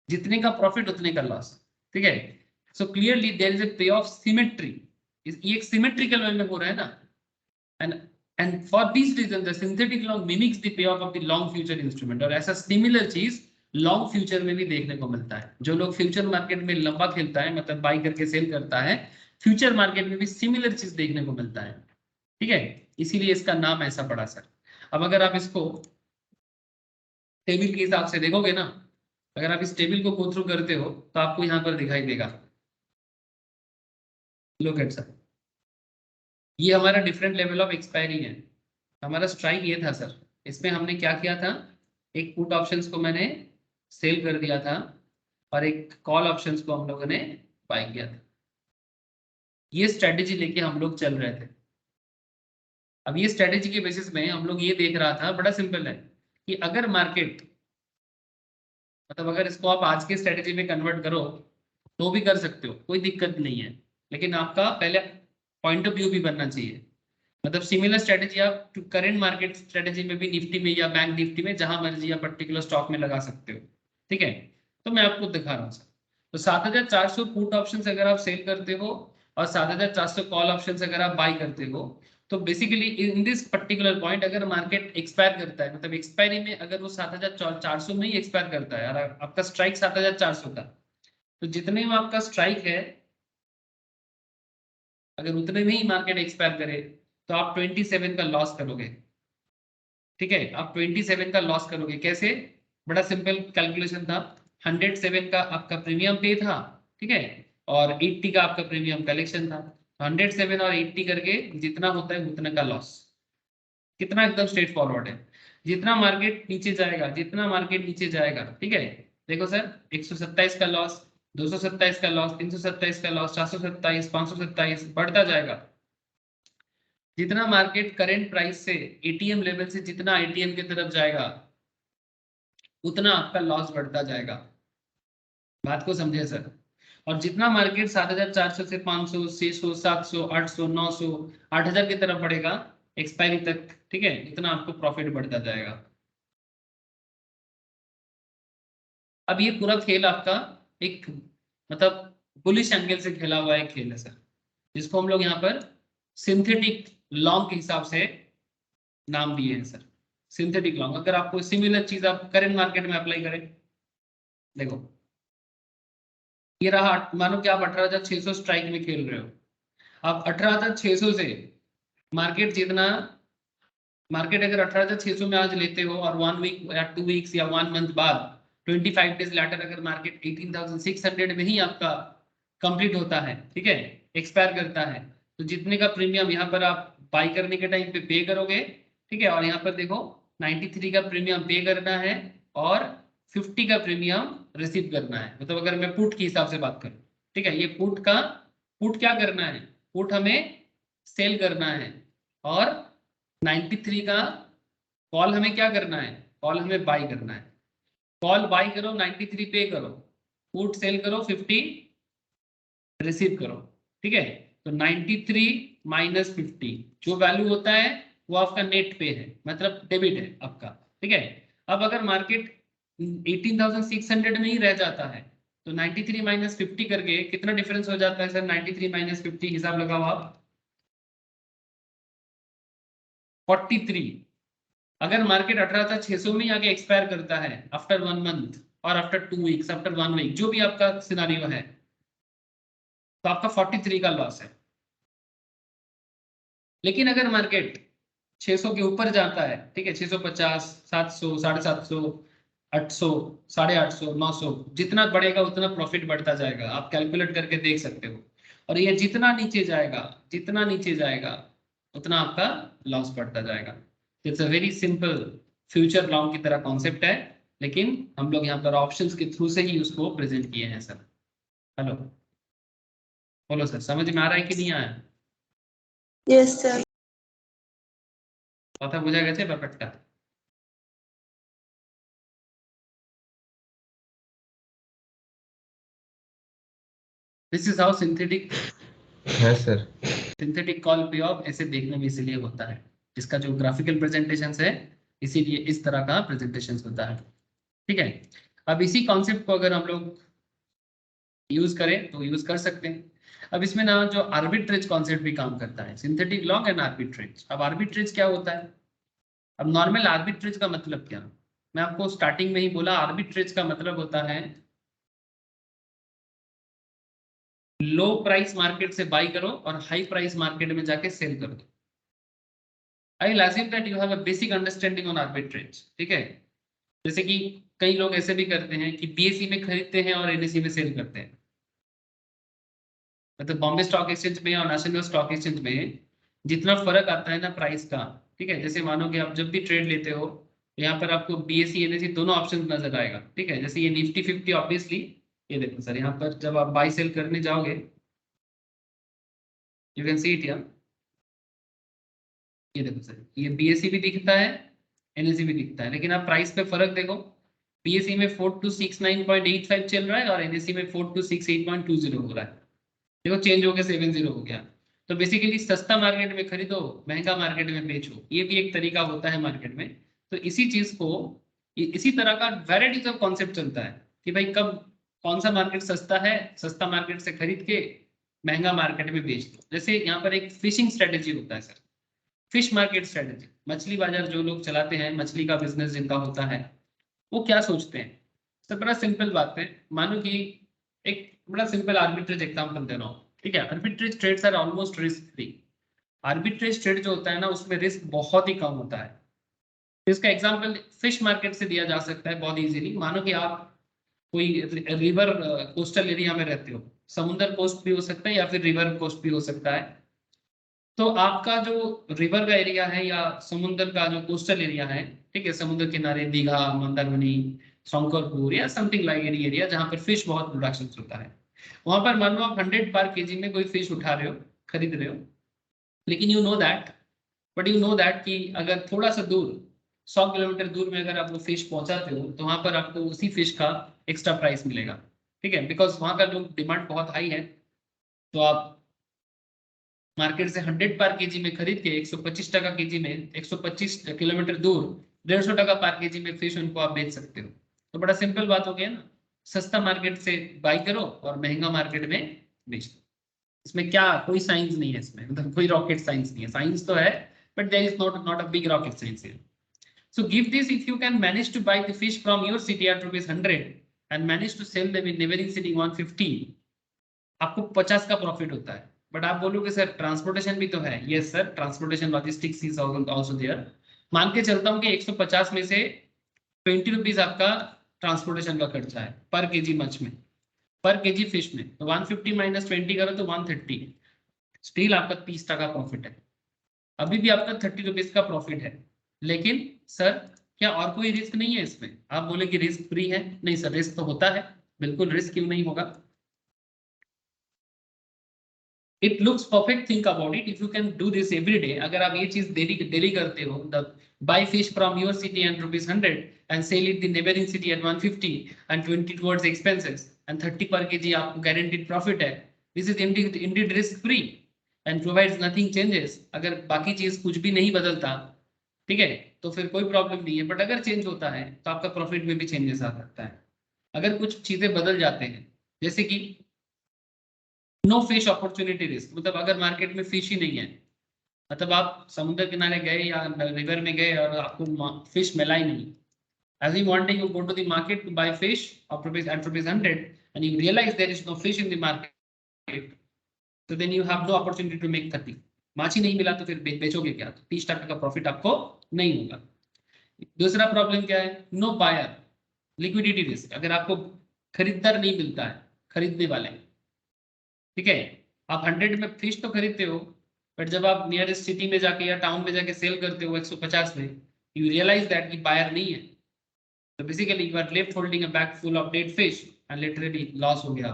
जितने का प्रॉफिट उतने का लॉस। ठीक है, so clearly there is a pay off symmetry. ये एक सिमेट्रिकल वे में हो रहा है ना, and for this reason the synthetic long mimics the pay off the long future instrument. और ऐसा सिमिलर चीज लॉन्ग फ्यूचर में भी देखने को मिलता है। जो लोग फ्यूचर मार्केट में लंबा खेलता है, मतलब बाई करके सेल करता है, फ्यूचर मार्केट में भी सिमिलर चीज देखने को मिलता है। ठीक है, इसीलिए इसका नाम ऐसा पड़ा सर। अब अगर आप इसको टेबल के हिसाब से देखोगे ना, अगर आप इस टेबल को गो थ्रू करते हो तो आपको यहाँ पर दिखाई देगा, लुक एट सर, ये हमारा डिफरेंट लेवल ऑफ एक्सपायरी है। हमारा स्ट्राइक ये था सर, इसमें हमने क्या किया था, एक पुट ऑप्शंस को मैंने सेल कर दिया था और एक कॉल ऑप्शंस को हम लोगों ने बाय किया था। ये स्ट्रेटेजी लेके हम लोग चल रहे थे। अब ये स्ट्रेटेजी के बेसिस में हम लोग ये देख रहा था, बड़ा सिंपल है कि अगर मार्केट, मतलब अगर इसको आप आज के स्ट्रेटेजी में कन्वर्ट करो तो भी कर सकते हो, कोई दिक्कत नहीं है, लेकिन आपका पहले पॉइंट ऑफ व्यू भी बनना चाहिए। मतलब सिमिलर स्ट्रेटेजी आप करंट मार्केट स्ट्रेटेजी में भी निफ्टी में या बैंक निफ्टी में जहां मर्जी या पर्टिकुलर स्टॉक में लगा सकते हो। ठीक है, तो मैं आपको दिखा रहा हूँ सर। तो 7400 पुट ऑप्शंस अगर आप सेल करते हो और 7400 कॉल ऑप्शंस अगर आप बाय करते हो, तो basically in this particular point अगर मार्केट एक्सपायर करता है, मतलब एक्सपायरी में अगर वो 7400 में ही एक्सपायर करता है और आपका स्ट्राइक 7400 का, तो जितने में आपका स्ट्राइक है अगर उतने में ही मार्केट एक्सपायर करे तो आप 27 का लॉस करोगे। ठीक है, आप 27 का लॉस करोगे। कैसे, बड़ा सिंपल कैलकुलेशन था। 107 का आपका प्रीमियम पे था, ठीक है, और 80 का आपका प्रीमियम कलेक्शन था। 107 और 80 करके जितना होता है उतना का लॉस। कितना एकदम स्ट्रेट फॉरवर्ड है। जितना मार्केट नीचे जाएगा, जितना मार्केट नीचे जाएगा, ठीक है, देखो सर 127 का लॉस, 227 का लॉस, 327 का लॉस, 427, 527 बढ़ता जाएगा। जितना मार्केट करंट प्राइस से एटीएम लेवल से जितना एटीएम की तरफ जाएगा उतना आपका लॉस बढ़ता जाएगा। बात को समझे सर। और जितना मार्केट 7400 से 500, 600, 700, 800, 900, 8000 की तरफ बढ़ेगा एक्सपायरी तक, ठीक है, इतना आपको प्रॉफिट बढ़ता जाएगा। अब ये पूरा खेल आपका एक, मतलब बुलिश एंगल से खेला हुआ एक खेल है सर, जिसको हम लोग यहाँ पर सिंथेटिक लॉन्ग के हिसाब से नाम दिए हैं सर। Synthetic long. अगर आपको सिमिलर चीज आप करंट मार्केट में अप्लाई करें, देखो ये रहा, मानो कि आप 18,600 स्ट्राइक में खेल रहे हो। आप 18,600 से मार्केट जितना, मार्केट अगर 18,600 में आज लेते हो और 1 वीक या 2 वीक्स या 1 मंथ बाद 25 डेज लेटर अगर मार्केट 18,600 में ही आपका कंप्लीट होता है, ठीक है, एक्सपायर करता है, तो जितने का प्रीमियम यहाँ पर आप बाई करने के टाइम पे करोगे, ठीक है, और यहाँ पर देखो 93 का प्रीमियम पे करना है और 50 का प्रीमियम रिसीव करना है। मतलब अगर मैं पुट के हिसाब से बात करूं, ठीक है, ये पुट क्या करना है, पुट हमें सेल करना है और 93 का कॉल हमें क्या करना है, कॉल हमें बाई करना है। कॉल बाई करो, 93 पे करो, पुट सेल करो, 50 रिसीव करो। ठीक है, तो 93 माइनस 50 जो वैल्यू होता है वो आपका नेट पे है, मतलब डेबिट है आपका। ठीक है, अब अगर मार्केट 18,600 में ही रह जाता है तो 93 माइनस 50 करके कितना डिफरेंस हो जाता है सर, 93 माइनस 50 हिसाब लगाओ आप, 43। अगर मार्केट 18,600 में ही आके एक्सपायर करता है आफ्टर 1 मंथ और आफ्टर 2 वीक्स, आफ्टर 1 वीक, जो भी आपका सिनारियो है, तो आपका 43 का लॉस है। लेकिन अगर मार्केट 600 के ऊपर जाता है, ठीक है, 650, 700, 750, 800, 850, 900, जितना बढ़ेगा उतना प्रॉफिट बढ़ता जाएगा, आप कैलकुलेट करके देख सकते हो। और ये जितना नीचे जाएगा, जितना नीचे जाएगा उतना आपका लॉस बढ़ता जाएगा। It's a very simple future long की तरह कॉन्सेप्ट है, लेकिन हम लोग यहाँ पर ऑप्शंस के थ्रू से ही उसको प्रेजेंट किए हैं सर। हेलो, बोलो सर, समझ में आ रहा है कि नहीं आया? Yes sir. কথা বোঝা গেছে ব্যাপারটা? This is how synthetic call पे ऑफ ऐसे देखने में इसलिए होता है, इसका जो ग्राफिकल प्रेजेंटेशन है इसीलिए इस तरह का प्रेजेंटेशन होता है। ठीक है, अब इसी कॉन्सेप्ट को अगर हम लोग यूज करें तो यूज कर सकते हैं। अब इसमें ना जो आर्बिट्रेज कॉन्सेप्ट भी काम करता है, सिंथेटिक लॉन्ग एंड आर्बिट्रेज। अब आर्बिट्रेज क्या होता है? अब नॉर्मल आर्बिट्रेज का मतलब क्या, मैं आपको स्टार्टिंग में ही बोला, आर्बिट्रेज का मतलब होता है लो प्राइस मार्केट से बाई करो और हाई प्राइस मार्केट में जाके सेल कर दो। I will assume that you have a basic understanding on arbitrage। ठीक है, जैसे कि कई लोग ऐसे भी करते हैं कि बीएसई में खरीदते हैं और एनएसई में सेल करते हैं, मतलब बॉम्बे स्टॉक एक्सचेंज में और नेशनल स्टॉक एक्सचेंज में जितना फर्क आता है ना प्राइस का, ठीक है, जैसे मानो कि आप जब भी ट्रेड लेते हो यहाँ पर आपको बीएसई एनएसई दोनों ऑप्शन नजर आएगा। ठीक है, जैसे ये निफ्टी 50 ऑब्वियसली, ये देखो सर, यहाँ पर जब आप बाई सेल करने जाओगे you can see it here, ये देखो सर, ये बीएसई भी दिखता है, एनएसई भी दिखता है, लेकिन आप प्राइस पे फर्क देखो, बीएसई में 4269.85 चल रहा है और एनएसई में 4268.20 हो रहा है। देखो चेंज हो गया, 70 हो गया। तो बेसिकली सस्ता मार्केट में खरीदो, महंगा मार्केट में बेचो, ये भी एक तरीका होता है मार्केट में। तो इसी चीज को, इसी तरह का वैरायटीज ऑफ कॉन्सेप्ट चलता है कि भाई कब कौन सा मार्केट सस्ता है, सस्ता मार्केट से खरीद के महंगा मार्केट में बेच दो। जैसे यहाँ पर एक फिशिंग स्ट्रेटेजी होता है सर, फिश मार्केट स्ट्रेटेजी, मछली बाजार जो लोग चलाते हैं, मछली का बिजनेस जिनका होता है, वो क्या सोचते हैं? सब बड़ा सिंपल बात है, मानो कि एक बड़ा सिंपल आर्बिट्रेज एग्जांपल दे रहा हूँ। ठीक है, arbitrage trades are almost risk free. Arbitrage trade जो होता है ना, उसमें रिस्क बहुत ही कम होता है। इसका एग्जांपल फिश मार्केट से दिया जा सकता है बहुत इजीली। मानो कि आप कोई रिवर कोस्टल एरिया में रहते हो, समुद्र कोस्ट भी हो सकता है या फिर रिवर कोस्ट भी हो सकता है। तो आपका जो रिवर का एरिया है या समुद्र का जो कोस्टल एरिया है, ठीक है, समुद्र किनारे दीघा, मंदारमनी, शंकरपुर या समथिंग लाइक एनी एरिया जहां पर फिश बहुत प्रोडक्शन होता है, वहां पर मान लो आप 100 पर केजी में कोई फिश उठा रहे हो, खरीद रहे हो, लेकिन you know that, but you know that कि अगर थोड़ा सा दूर 100 किलोमीटर दूर में अगर आप वो फिश पहुंचाते हो तो वहां पर आपको उसी फिश का एक्स्ट्रा प्राइस मिलेगा। ठीक है, बिकॉज वहां का जो डिमांड बहुत हाई है, तो आप मार्केट से 100 पर केजी में खरीद के 125 टका केजी में 125 किलोमीटर दूर 150 टका पर केजी में फिश उनको आप बेच सकते हो। तो बड़ा सिंपल बात हो गया ना, सस्ता मार्केट से बाई करो और महंगा मार्केट में बेच दो। इसमें क्या कोई साइंस नहीं है, इसमें मतलब कोई रॉकेट साइंस नहीं है, साइंस तो है but there is not a big rocket science here. So give this, if you can manage to buy the fish from your city at ₹100 and manage to sell them in neighboring city 150, आपको 50 का profit होता है। But आप बोलोगे sir transportation भी तो है। Yes sir, transportation logistics is also there. मान के चलता हूँ कि 150 में से 20 रुपीज आपका ट्रांसपोर्टेशन का खर्चा है पर केजी मछ में, पर केजी फिश में, तो 150 माइनस 20 करो तो 130, स्टिल आपका 30 टका प्रॉफिट है। अभी भी आपका 30 रुपीज का प्रॉफिट है। लेकिन सर क्या और कोई रिस्क नहीं है इसमें? आप बोले कि रिस्क फ्री है, नहीं सर, रिस्क तो होता है, बिल्कुल रिस्क क्यों नहीं होगा। It looks perfect, think about it, if you can do this every day. अगर आप ये चीज डेली करते हो, the buy fish from your city at ₹100 and sell it the neighbouring city at 150 and 20 towards expenses and 30 per kg आपको guaranteed profit है। This is indeed risk free and provides nothing changes. अगर बाकी चीज कुछ भी नहीं बदलता, ठीक है, तो फिर कोई प्रॉब्लम नहीं है। बट अगर चेंज होता है तो आपका प्रॉफिट में भी चेंजेस आ सकता है। अगर कुछ चीजें बदल जाते हैं, जैसे कि नो फिश अपॉर्चुनिटी रिस्क, मतलब अगर मार्केट में फिश ही नहीं है, मतलब आप समुद्र किनारे गए या रिवर में गए और आपको फिश मिला ही नहीं, as in one day you go to the market to buy fish at ₹100 and you realize there is no fish in the market, so then you have no opportunity to make 30। माछी नहीं मिला तो फिर बेचोगे क्या? तो 30 टका का profit आपको नहीं होगा। दूसरा प्रॉब्लम क्या है? नो बायर, लिक्विडिटी रिस्क, अगर आपको खरीदार नहीं मिलता है, खरीदने वाले, ठीक है, आप 100 में फिश तो खरीदते हो, बट जब आप नियरेस्ट सिटी में जाके या टाउन में जाके सेल करते हो 150 में, यू रियलाइज दैट कि बायर नहीं है, तो basically you are left holding a bag full of dead fish and literally loss हो गया।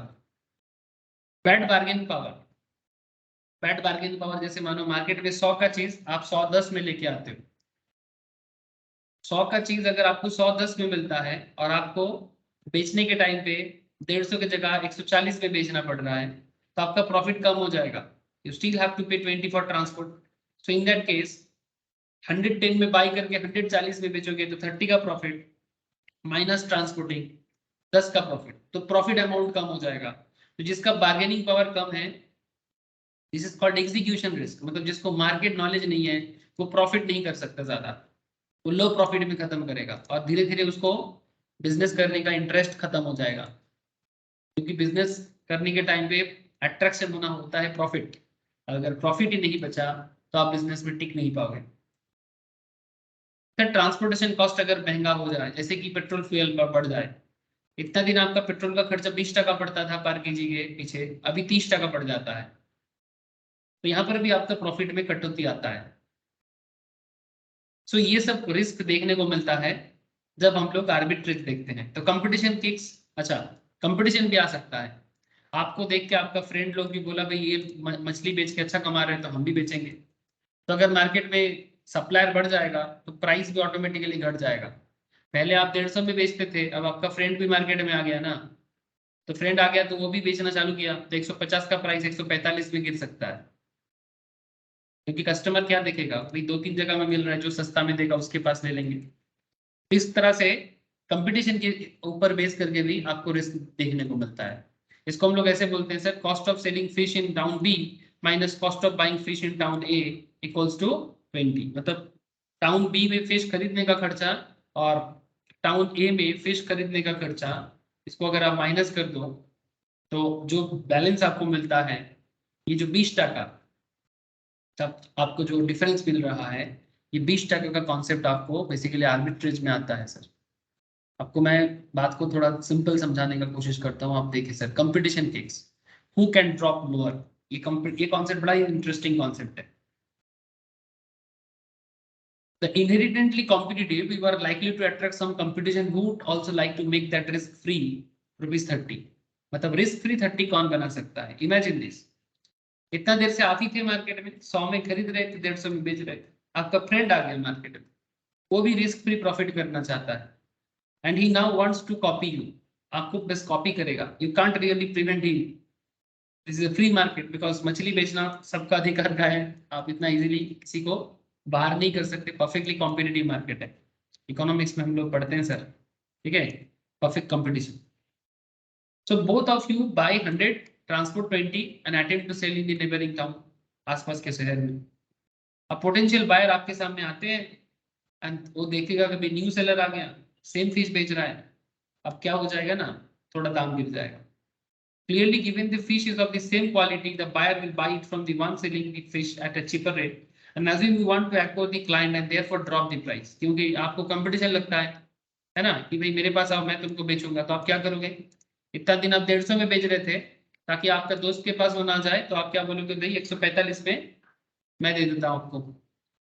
Bad bargain power, bad bargain power जैसे मानो मार्केट में 100 का चीज आप 110 में लेके आते हो, 100 का चीज अगर आपको 110 में मिलता है और आपको बेचने के टाइम पे 150 की जगह 140 में बेचना पड़ रहा है, तो आपका प्रॉफिट कम हो जाएगा। यू स्टिल हैव टू पे 20 for transport. So in that case 110 में बाई करके 140 में बेचोगे तो 30 का प्रॉफिट माइनस ट्रांसपोर्टिंग 10 का प्रॉफिट, तो प्रॉफिट अमाउंट कम हो जाएगा। तो जिसका बार्गेनिंग पावर कम है, this is called execution risk, मतलब जिसको मार्केट नॉलेज नहीं है वो प्रॉफिट नहीं कर सकता ज्यादा, वो लो प्रॉफिट में खत्म करेगा और धीरे धीरे उसको बिजनेस करने का इंटरेस्ट खत्म हो जाएगा, क्योंकि बिजनेस करने के टाइम पे अट्रैक्शन होना होता है प्रॉफिट। अगर प्रॉफिट ही नहीं बचा तो आप बिजनेस में टिक नहीं पाओगे। सर ट्रांसपोर्टेशन कॉस्ट अगर महंगा हो जाए, जैसे कि पेट्रोल फ्यूल बढ़ जाए, इतना दिन आपका पेट्रोल का खर्चा 20 टका पड़ता था पर केजी के पीछे, अभी 30 टका पड़ जाता है, तो यहाँ पर भी आपका प्रॉफिट में कटौती आता है। सो ये सब रिस्क देखने को मिलता है जब हम लोग आर्बिट्रेज देखते हैं। तो कंपटीशन किक्स, अच्छा कंपटीशन भी आ सकता है, आपको देख के आपका फ्रेंड लोग भी बोला भाई ये मछली बेच के अच्छा कमा रहे हैं तो हम भी बेचेंगे, तो अगर मार्केट में सप्लायर बढ़ जाएगा तो प्राइस भी ऑटोमेटिकली घट जाएगा। पहले आप 150 में बेचते थे, अब आपका फ्रेंड भी मार्केट में आ गया ना, तो फ्रेंड आ गया तो वो भी बेचना चालू किया, तो 150 का प्राइस 145 में गिर सकता है, क्योंकि कस्टमर क्या देखेगा, भाई 2-3 जगह में मिल रहा है, जो सस्ता में देगा उसके पास ले लेंगे। इस तरह से कंपटीशन के ऊपर बेस करके भी आपको रिस्क देखने को मिलता है। इसको हम लोग ऐसे बोलते हैं sir, cost of selling fish in town B minus cost of buying fish in town A equals to 20, मतलब टाउन बी में फिश खरीदने का खर्चा और टाउन ए में फिश खरीदने का खर्चा, इसको अगर आप माइनस कर दो तो जो बैलेंस आपको मिलता है, ये जो 20 टका, तब आपको जो डिफरेंस मिल रहा है, ये 20 टका का कॉन्सेप्ट आपको बेसिकली आर्बिट्रेज में आता है सर। आपको मैं बात को थोड़ा सिंपल समझाने का कोशिश करता हूँ। आप देखिए sir, competition kicks, who can drop lower, ये कॉन्सेप्ट बड़ा ही इंटरेस्टिंग कॉन्सेप्ट है। The inherently competitive, you are likely to attract some competition who would also like to make that risk free ₹30, मतलब रिस्क फ्री 30 कौन बना सकता है? Imagine this, इतना देर से आप ही थे मार्केट में, 100 में खरीद रहे थे, 150 में बेच रहे थे, आपका फ्रेंड आ गया मार्केट में, वो भी रिस्क फ्री प्रॉफिट करना चाहता है, and he now wants to copy you, आपको बस कॉपी करेगा, you can't really prevent him, this is a free market, because मछली बेचना सबका अधिकार का है, आप इतना इजीली किसी को बाहर नहीं कर सकते, परफेक्टली कॉम्पिटिटिव मार्केट है, इकोनॉमिक्स में हम लोग पढ़ते हैं सर, ठीक है, perfect competition. So both of you buy 100, transport 20 and attempt to sell in the neighbouring town, आसपास के शहर में। अब पोटेंशियल बायर आपके सामने आते हैं एंड वो देखेगा कि भाई न्यू सेलर आ गया, सेम फिश बेच रहा है, अब क्या हो जाएगा ना, थोड़ा दाम गिर जाएगा। Clearly, given the fish is of the same quality, the buyer will buy it from the one selling the fish at a cheaper rate. And assume you want to acquire the client and therefore drop the price. क्योंकि आपको competition लगता है ना, कि भाई मेरे पास आओ मैं तुमको बेचूंगा, तो आप क्या करोगे? इतना दिन आप 150 में बेच रहे थे ताकि आपका दोस्त के पास वो ना जाए, तो आप क्या बोलोगे, भाई 145 में मैं दे देता हूँ आपको।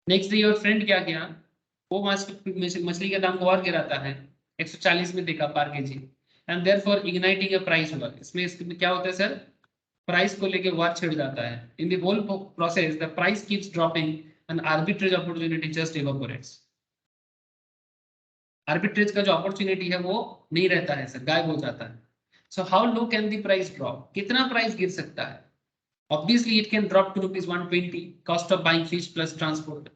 नेक्स्ट डे योर फ्रेंड क्या किया, वो मछली का दाम को और गिराता है, 140 में देखा पर KG, and therefore igniting a price war. इसमें क्या होता है सर, प्राइस को लेके वॉर छिड़ जाता है। In the whole process the price keeps dropping and arbitrage opportunity just evaporates. Arbitrage का जो अपॉर्चुनिटी है वो नहीं रहता है सर, गायब हो जाता है। So how low can the price drop, कितना प्राइस गिर सकता है? Obviously it can drop to ₹120, cost of buying fish plus transport.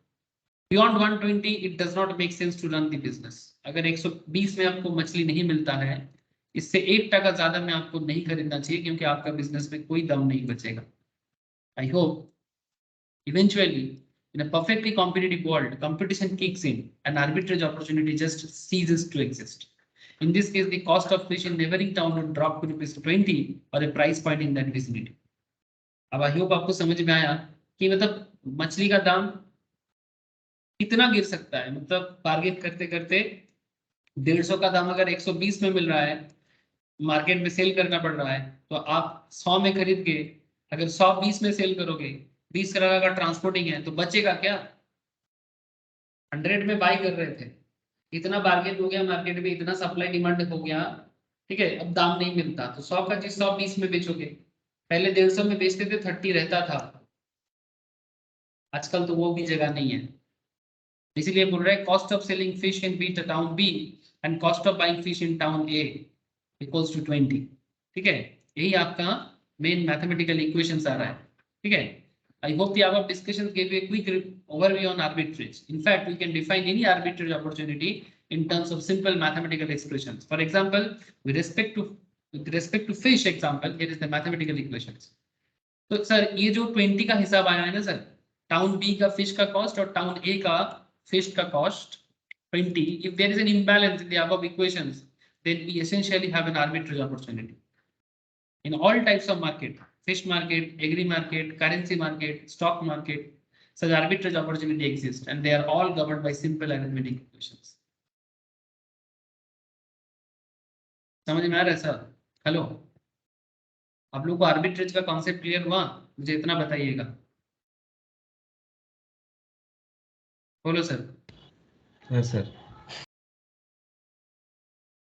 Beyond 120, it does not make sense to run the business. अगर 120 में आपको मछली नहीं मिलता है, इससे 1 टका ज्यादा में आपको नहीं खरीदना चाहिए, क्योंकि आपका बिजनेस में कोई दम नहीं बचेगा। I hope eventually in a perfectly competitive world, competition kicks in and arbitrage opportunity just ceases to exist. In this case, the cost of fish in neighboring town would drop to ₹20 or a price point in that vicinity. अब I hope आपको समझ में आया कि मतलब मछली का दाम कितना गिर सकता है, मतलब बार्गेन करते करते 150 का दाम अगर 120 में मिल रहा है, मार्केट में सेल करना पड़ रहा है, तो आप 100 में खरीद के अगर 120 में सेल करोगे, 20 का ट्रांसपोर्टिंग है, तो बचेगा क्या? 100 में बाई कर रहे थे, इतना बार्गेन हो गया मार्केट में, इतना सप्लाई डिमांड हो गया, ठीक है, अब दाम नहीं मिलता, तो 100 का चीज 120 में बेचोगे। पहले 150 में बेचते थे, 30 रहता था, आजकल तो वो भी जगह नहीं है। इसीलिए बोल रहे हैं cost of selling fish in B town B and cost of buying fish in town A equals to 20। ठीक है, यही आपका मेन मैथमेटिकल इक्वेशंस आ रहा है। ठीक है, I hope the above discussions gave you a quick overview on arbitrage. In fact, we can define any arbitrage opportunity in terms of simple mathematical expressions. For example, with respect to fish example, here is the mathematical equations. तो sir ये जो 20 का हिसाब आया है ना sir, town B का fish का कॉस्ट और टाउन ए का फिश का cost 20. If there is an imbalance in the above equations, then we essentially have an arbitrage opportunity. In all types of market, fish market, agri market, currency market, stock market, such arbitrage opportunity exists, and they are all governed by simple arithmetic equations. समझ में आ रहा है sir? Hello, आप लोगों को arbitrage का concept clear हुआ? मुझे इतना बताइएगा। बोलो सर। Yes, sir.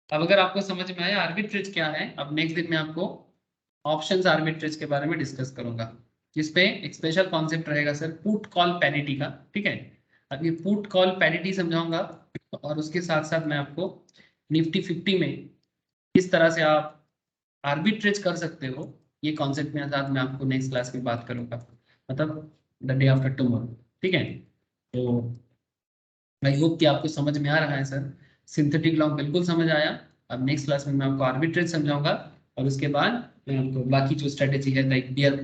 अब अगर आपको समझ में आया आर्बिट्रेज क्या है, अब नेक्स्ट दिन मैं आपको ऑप्शंस आर्बिट्रेज के बारे में डिस्कस करूंगा, जिसपे एक स्पेशल कॉन्सेप्ट रहेगा सर, पुट कॉल पैरिटी का। ठीक है, अब ये पुट कॉल पैरिटी समझाऊंगा, और उसके साथ साथ मैं आपको निफ्टी 50 में किस तरह से आप आर्बिट्रेज कर सकते हो, ये कॉन्सेप्ट में साथ मैं आपको नेक्स्ट क्लास में बात करूंगा, मतलब द डे आफ्टर टुमारो। ठीक है, तो आई होप कि आपको समझ में आ रहा है सर। सिंथेटिक लॉन्ग बिल्कुल समझ आया। अब नेक्स्ट क्लास में मैं आपको आर्बिट्रेज समझाऊंगा, और उसके बाद मैं आपको बाकी जो स्ट्रेटेजी है, like bear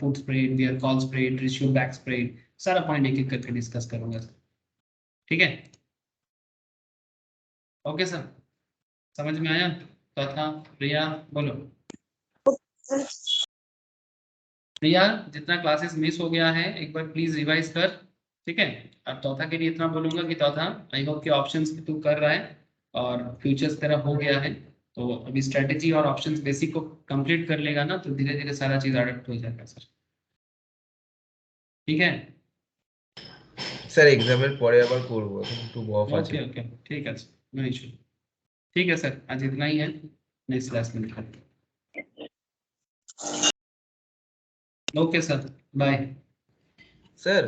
put spread, bear call spread, ratio back spread, सारा पॉइंट एक एक करके डिस्कस करूंगा सर। ठीक है, ओके सर, समझ में आया? तो था प्रिया, बोलो। प्रिया, जितना क्लासेस मिस हो गया है एक बार प्लीज रिवाइज कर। ठीक है, अब चौथा के लिए इतना बोलूंगा कि चौथा आई होप कि ऑप्शंस तू कर रहा है और फ्यूचर्स तेरा हो गया है, तो अभी स्ट्रेटेजी और ऑप्शंस बेसिक को कंप्लीट कर लेगा ना, तो धीरे धीरे सारा चीज अडॉप्ट हो जाएगा सर। ठीक है, Sir, exam পরে আবার করব, এখন একটু অফ আছে। ओके ओके, ठीक है सर, नो इशू। ठीक है सर, आज इतना ही है, नेक्स्ट क्लास में दिखाते हैं। Okay sir, bye. Sir,